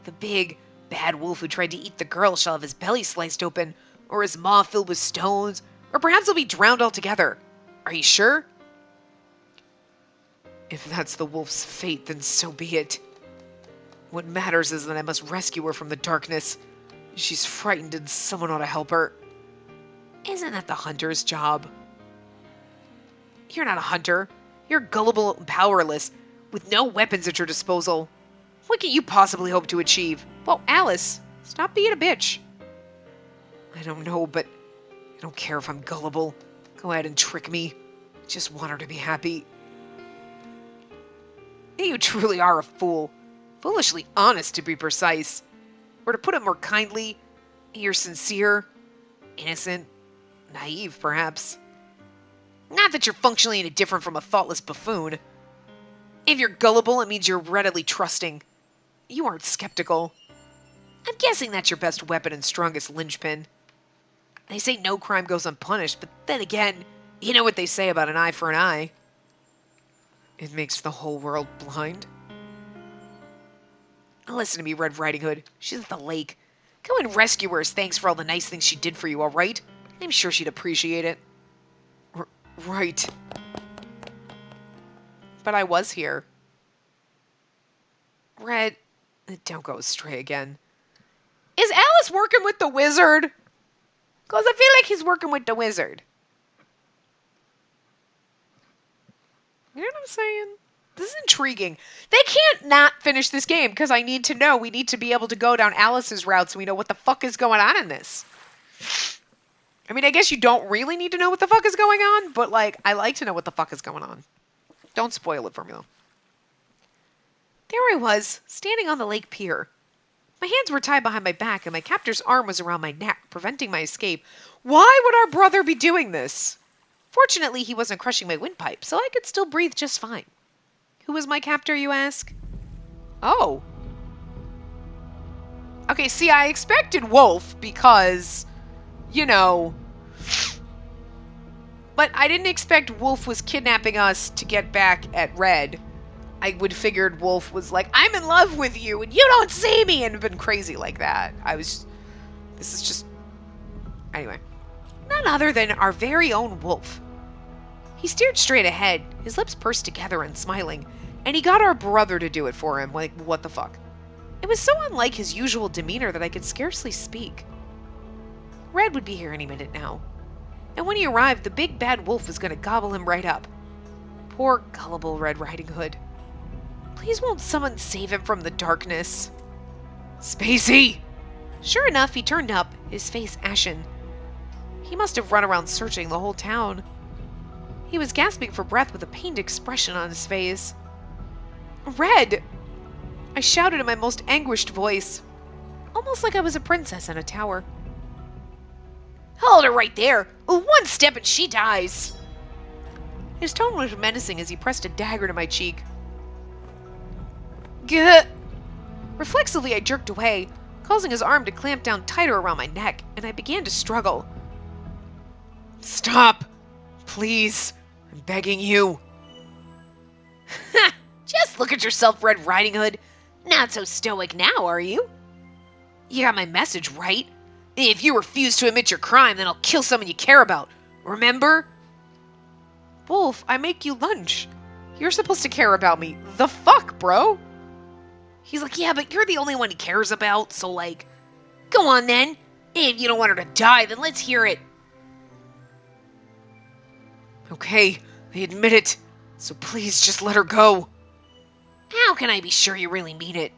The big, bad wolf who tried to eat the girl shall have his belly sliced open, or his maw filled with stones, or perhaps he'll be drowned altogether. Are you sure? If that's the wolf's fate, then so be it. What matters is that I must rescue her from the darkness. She's frightened and someone ought to help her. Isn't that the hunter's job? You're not a hunter. You're gullible and powerless, with no weapons at your disposal. What can you possibly hope to achieve? Well, Alice, stop being a bitch. I don't know, but I don't care if I'm gullible. Go ahead and trick me. I just want her to be happy. You truly are a fool. Foolishly honest, to be precise. Or to put it more kindly, you're sincere, innocent, naive, perhaps. Not that you're functionally any different from a thoughtless buffoon. If you're gullible, it means you're readily trusting. You aren't skeptical. I'm guessing that's your best weapon and strongest linchpin. They say no crime goes unpunished, but then again, you know what they say about an eye for an eye. It makes the whole world blind. Listen to me, Red Riding Hood. She's at the lake. Go and rescue her as thanks for all the nice things she did for you, all right? I'm sure she'd appreciate it. Right. But I was here. Red, don't go astray again. Is Alice working with the wizard? Because I feel like he's working with the wizard. You know what I'm saying? This is intriguing. They can't not finish this game because I need to know. We need to be able to go down Alice's route so we know what the fuck is going on in this. I mean, I guess you don't really need to know what the fuck is going on, but, like, I like to know what the fuck is going on. Don't spoil it for me, though. There I was, standing on the lake pier. My hands were tied behind my back, and my captor's arm was around my neck, preventing my escape. Why would our brother be doing this? Fortunately, he wasn't crushing my windpipe, so I could still breathe just fine. Who was my captor, you ask? Oh. Okay, see, I expected Wolf because, you know... But I didn't expect Wolf was kidnapping us to get back at Red. I would figured Wolf was like, I'm in love with you and you don't see me, and been crazy like that. This is just... Anyway. None other than our very own Wolf. He stared straight ahead, his lips pursed together and smiling, and he got our brother to do it for him. Like, what the fuck? It was so unlike his usual demeanor that I could scarcely speak. Red would be here any minute now. And when he arrived, the big bad wolf was going to gobble him right up. Poor gullible Red Riding Hood. Please won't someone save him from the darkness? Spacey! Sure enough, he turned up, his face ashen. He must have run around searching the whole town. He was gasping for breath with a pained expression on his face. Red! I shouted in my most anguished voice, almost like I was a princess in a tower. Hold her right there! One step and she dies! His tone was menacing as he pressed a dagger to my cheek. Gah! Reflexively, I jerked away, causing his arm to clamp down tighter around my neck, and I began to struggle. Stop! Please! I'm begging you. Ha! Just look at yourself, Red Riding Hood. Not so stoic now, are you? You got my message, right? If you refuse to admit your crime, then I'll kill someone you care about. Remember? Wolf, I make you lunch. You're supposed to care about me. The fuck, bro? He's like, yeah, but you're the only one he cares about, so like, go on then. If you don't want her to die, then let's hear it. Okay, I admit it. So please just let her go. How can I be sure you really mean it?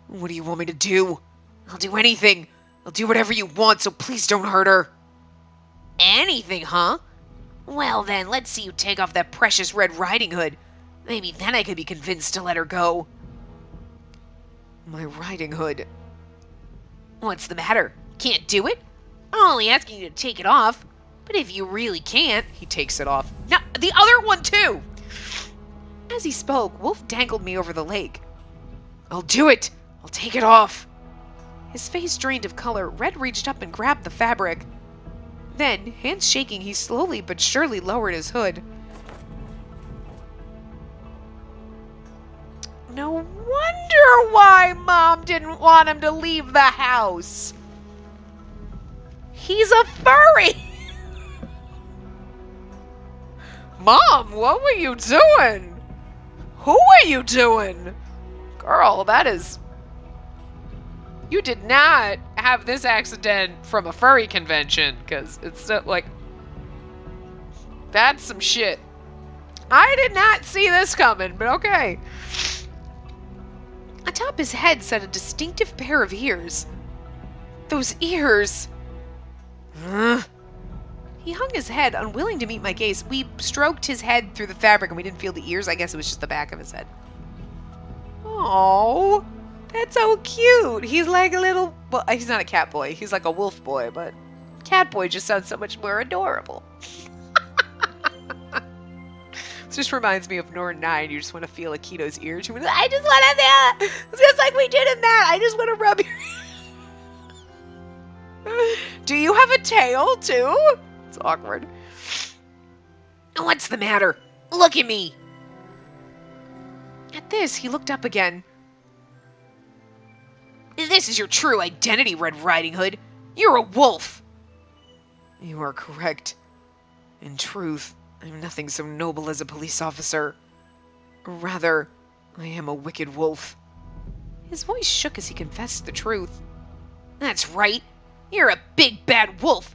What do you want me to do? I'll do anything. I'll do whatever you want, so please don't hurt her. Anything, huh? Well then, let's see you take off that precious Red Riding Hood. Maybe then I could be convinced to let her go. My riding hood. What's the matter? Can't do it? I'm only asking you to take it off. But if you really can't, he takes it off. No, the other one too! As he spoke, Wolf dangled me over the lake. I'll do it! I'll take it off! His face drained of color, Red reached up and grabbed the fabric. Then, hands shaking, he slowly but surely lowered his hood. No wonder why Mom didn't want him to leave the house. He's a furry! Mom, what were you doing? Who were you doing? Girl, that is... You did not have this accident from a furry convention, because it's like... That's some shit. I did not see this coming, but okay. Atop his head sat a distinctive pair of ears. Those ears... He hung his head, unwilling to meet my gaze. We stroked his head through the fabric and we didn't feel the ears. I guess it was just the back of his head. Oh, that's so cute. He's like a little... Well, he's not a cat boy. He's like a wolf boy, but cat boy just sounds so much more adorable. This just reminds me of Nora 9. You just want to feel Akito's ear. I just want to do it. It's just like we did in that. I just want to rub your... Do you have a tail, too? It's awkward. What's the matter? Look at me. At this, he looked up again. This is your true identity, Red Riding Hood. You're a wolf. You are correct. In truth, I'm nothing so noble as a police officer. Rather, I am a wicked wolf. His voice shook as he confessed the truth. That's right. You're a big bad wolf.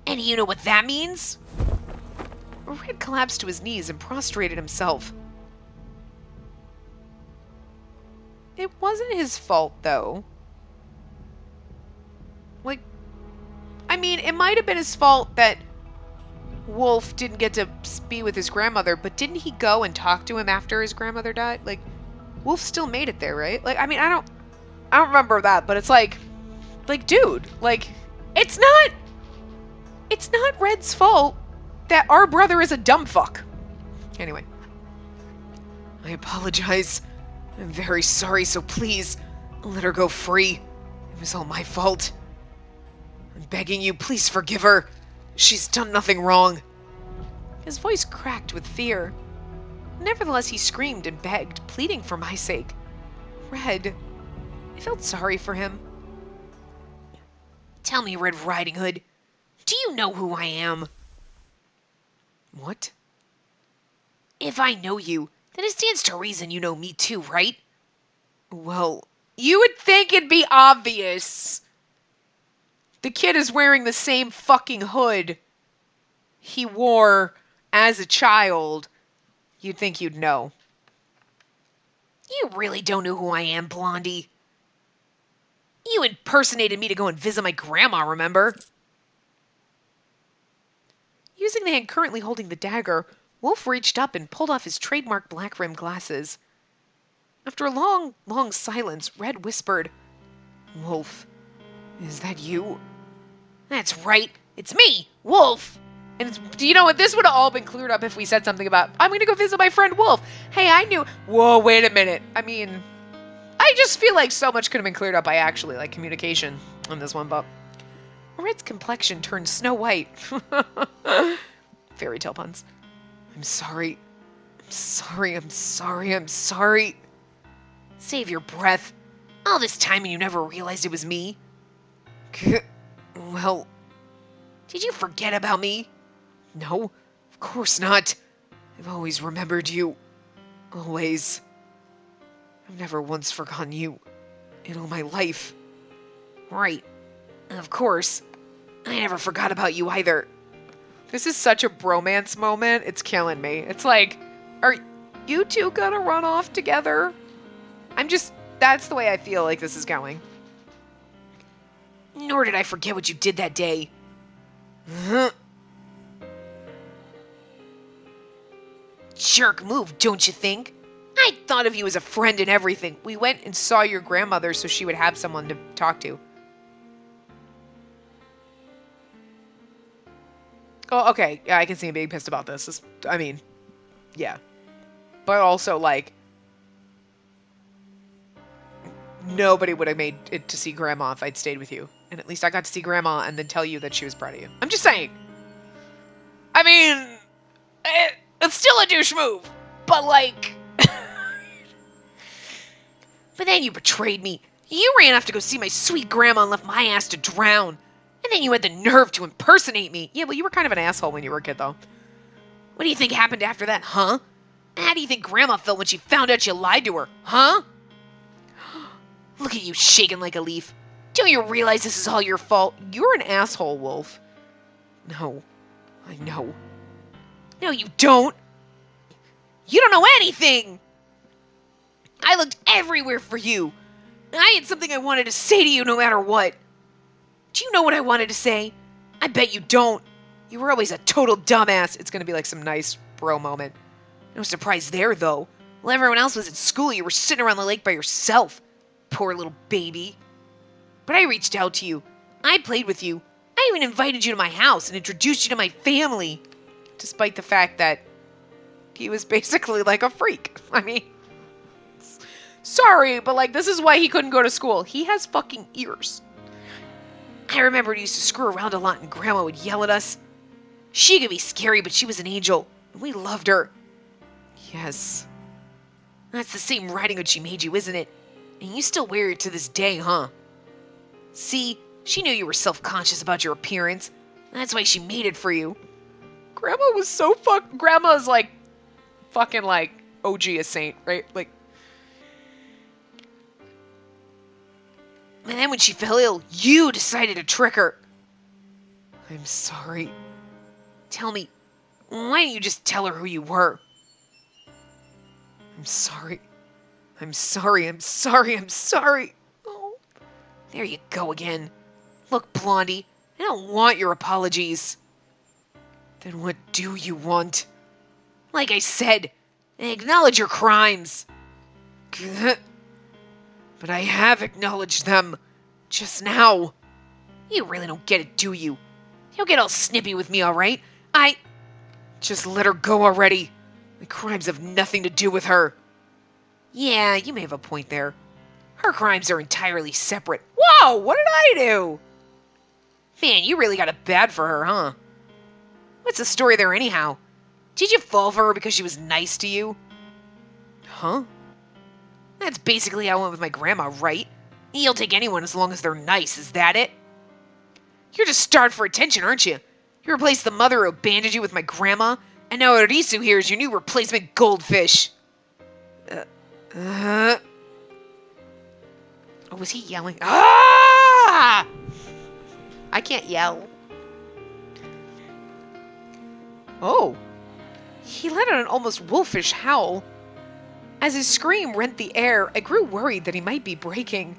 And you know what that means? Red collapsed to his knees and prostrated himself. It wasn't his fault, though. Like, I mean, it might have been his fault that Wolf didn't get to be with his grandmother, but didn't he go and talk to him after his grandmother died? Like, Wolf still made it there, right? Like, I mean, I don't remember that, but it's like, dude, like, it's not Red's fault that our brother is a dumb fuck. Anyway. I apologize. I'm very sorry, so please, let her go free. It was all my fault. I'm begging you, please forgive her. She's done nothing wrong. His voice cracked with fear. Nevertheless, he screamed and begged, pleading for my sake. Red, I felt sorry for him. Tell me, Red Riding Hood, do you know who I am? What? If I know you, then it stands to reason you know me too, right? Well, you would think it'd be obvious. The kid is wearing the same fucking hood he wore as a child. You'd think you'd know. You really don't know who I am, Blondie. You impersonated me to go and visit my grandma, remember? Using the hand currently holding the dagger, Wolf reached up and pulled off his trademark black-rimmed glasses. After a long, long silence, Red whispered, Wolf, is that you? That's right. It's me, Wolf. And you know what? This would have all been cleared up if we said something about, I'm going to go visit my friend Wolf. Hey, I knew. Whoa, wait a minute. I mean, I just feel like so much could have been cleared up by actually, like, communication on this one, but Red's complexion turned snow white. Fairy tale puns. I'm sorry. I'm sorry. I'm sorry. I'm sorry. Save your breath. All this time and you never realized it was me? Well, did you forget about me? No, of course not. I've always remembered you. Always. I've never once forgotten you in all my life. Right. Of course. I never forgot about you either. This is such a bromance moment. It's killing me. It's like, are you two gonna run off together? That's the way I feel like this is going. Nor did I forget what you did that day. Jerk move, don't you think? I thought of you as a friend and everything. We went and saw your grandmother so she would have someone to talk to. Oh, okay. Yeah, I can see him being pissed about this. Yeah. But also, like, nobody would have made it to see Grandma if I'd stayed with you. And at least I got to see Grandma and then tell you that she was proud of you. I'm just saying. I mean, it's still a douche move. But, like... But then you betrayed me. You ran off to go see my sweet grandma and left my ass to drown. And then you had the nerve to impersonate me. Yeah, well, you were kind of an asshole when you were a kid, though. What do you think happened after that, huh? How do you think Grandma felt when she found out you lied to her, huh? Look at you shaking like a leaf. Don't you realize this is all your fault? You're an asshole, Wolf. No. I know. No, you don't. You don't know anything. I looked everywhere for you. I had something I wanted to say to you no matter what. Do you know what I wanted to say? I bet you don't. You were always a total dumbass. It's going to be like some nice bro moment. No surprise there, though. While everyone else was at school, you were sitting around the lake by yourself. Poor little baby. But I reached out to you. I played with you. I even invited you to my house and introduced you to my family. Despite the fact that he was basically like a freak. I mean, sorry, but like, this is why he couldn't go to school. He has fucking ears. I remember he used to screw around a lot and Grandma would yell at us. She could be scary, but she was an angel, and we loved her. Yes. That's the same riding hood she made you, isn't it? And you still wear it to this day, huh? See, she knew you were self-conscious about your appearance. That's why she made it for you. Grandma was so Grandma's like, fucking like, OG a saint, right? Like. And then when she fell ill, you decided to trick her. I'm sorry. Tell me, why didn't you just tell her who you were? I'm sorry. I'm sorry. I'm sorry. I'm sorry. Oh, there you go again. Look, Blondie, I don't want your apologies. Then what do you want? Like I said, acknowledge your crimes. But I have acknowledged them. Just now. You really don't get it, do you? You'll get all snippy with me, alright? Just let her go already. My crimes have nothing to do with her. Yeah, you may have a point there. Her crimes are entirely separate. Whoa, what did I do? Man, you really got it bad for her, huh? What's the story there anyhow? Did you fall for her because she was nice to you? Huh? That's basically how I went with my grandma, right? You'll take anyone as long as they're nice, is that it? You're just starved for attention, aren't you? You replaced the mother who abandoned you with my grandma, and now Arisu here is your new replacement goldfish. Oh, was he yelling? Ah! I can't yell. Oh. He let out an almost wolfish howl. As his scream rent the air, I grew worried that he might be breaking.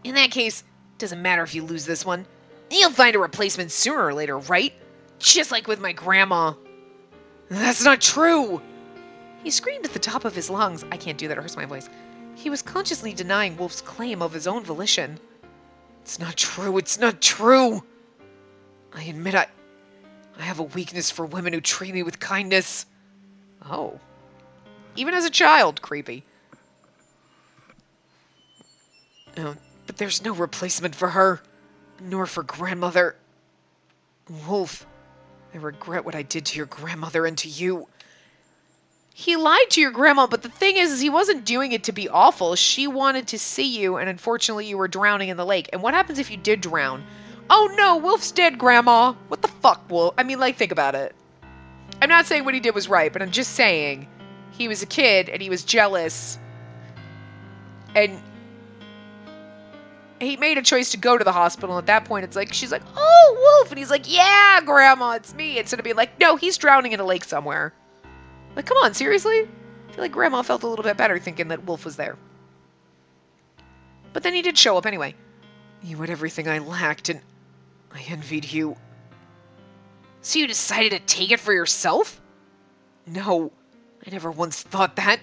In that case, doesn't matter if you lose this one. You'll find a replacement sooner or later, right? Just like with my grandma. That's not true! He screamed at the top of his lungs. I can't do that, it hurts my voice. He was consciously denying Wolf's claim of his own volition. It's not true, it's not true! I admit I have a weakness for women who treat me with kindness. Oh. Even as a child, creepy. Oh, but there's no replacement for her. Nor for grandmother. Wolf, I regret what I did to your grandmother and to you. He lied to your grandma, but the thing is he wasn't doing it to be awful. She wanted to see you, and unfortunately you were drowning in the lake. And what happens if you did drown? Oh no, Wolf's dead, Grandma. What the fuck, Wolf? I mean, like, think about it. I'm not saying what he did was right, but I'm just saying he was a kid, and he was jealous. And he made a choice to go to the hospital. At that point, it's like, she's like, oh, Wolf. And he's like, yeah, Grandma, it's me. Instead of being like, no, he's drowning in a lake somewhere. Like, come on, seriously? I feel like Grandma felt a little bit better thinking that Wolf was there. But then he did show up anyway. You had everything I lacked, and I envied you. So you decided to take it for yourself? No, I never once thought that.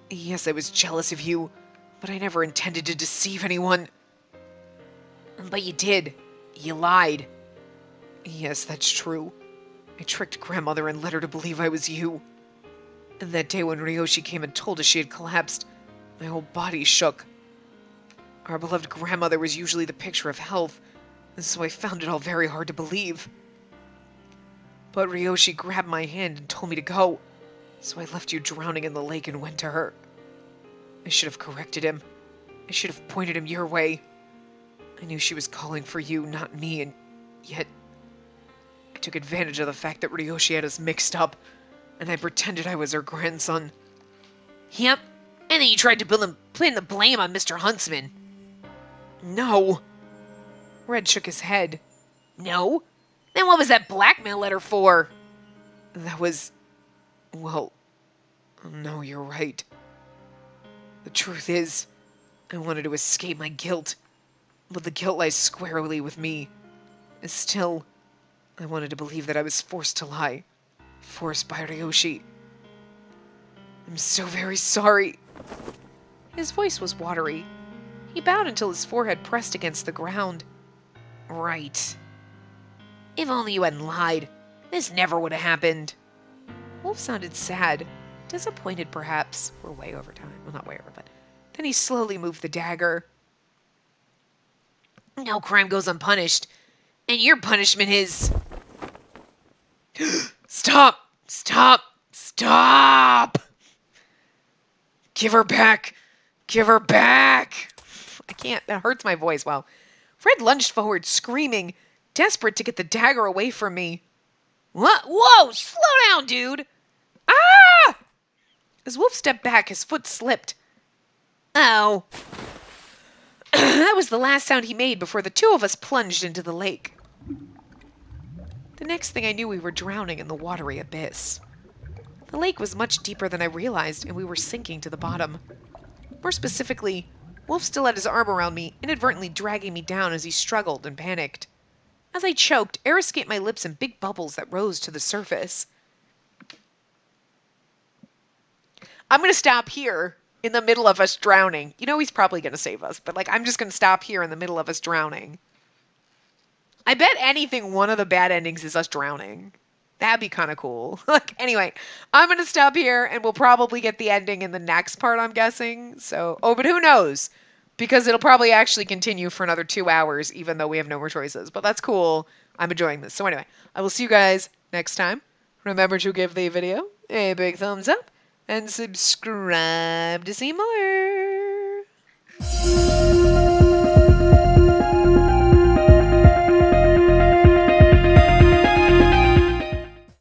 Yes, I was jealous of you, but I never intended to deceive anyone. But you did. You lied. Yes, that's true. I tricked Grandmother and led her to believe I was you. And that day when Ryoshi came and told us she had collapsed, my whole body shook. Our beloved grandmother was usually the picture of health, and so I found it all very hard to believe. But Ryoshi grabbed my hand and told me to go, so I left you drowning in the lake and went to her. I should have corrected him. I should have pointed him your way. I knew she was calling for you, not me, and yet I took advantage of the fact that Ryoshi had us mixed up, and I pretended I was her grandson. Yep, and then you tried to pin the blame on Mr. Huntsman. No. Red shook his head. No? Then what was that blackmail letter for? That was... well... no, you're right. The truth is, I wanted to escape my guilt, but the guilt lies squarely with me. Still, I wanted to believe that I was forced to lie. Forced by Ryoshi. I'm so very sorry. His voice was watery. He bowed until his forehead pressed against the ground. Right. If only you hadn't lied, this never would have happened. Wolf sounded sad. Disappointed, perhaps. We're way over time. Well, not way over, but... Then he slowly moved the dagger. No crime goes unpunished. And your punishment is... Stop! Stop! Stop! Give her back! Give her back! I can't. That hurts my voice. Wow. Fred lunged forward, screaming, desperate to get the dagger away from me. What? Whoa! Slow down, dude! Ah! As Wolf stepped back, his foot slipped. Oh. That was the last sound he made before the two of us plunged into the lake. The next thing I knew, we were drowning in the watery abyss. The lake was much deeper than I realized, and we were sinking to the bottom. More specifically, Wolf still had his arm around me, inadvertently dragging me down as he struggled and panicked. As I choked, air escaped my lips in big bubbles that rose to the surface. I'm going to stop here in the middle of us drowning. You know he's probably going to save us, but like I'm just going to stop here in the middle of us drowning. I bet anything one of the bad endings is us drowning. That'd be kind of cool. Like, anyway, I'm going to stop here, and we'll probably get the ending in the next part, I'm guessing. So, oh, but who knows? Because it'll probably actually continue for another 2 hours, even though we have no more choices. But that's cool. I'm enjoying this. So anyway, I will see you guys next time. Remember to give the video a big thumbs up, and subscribe to see more.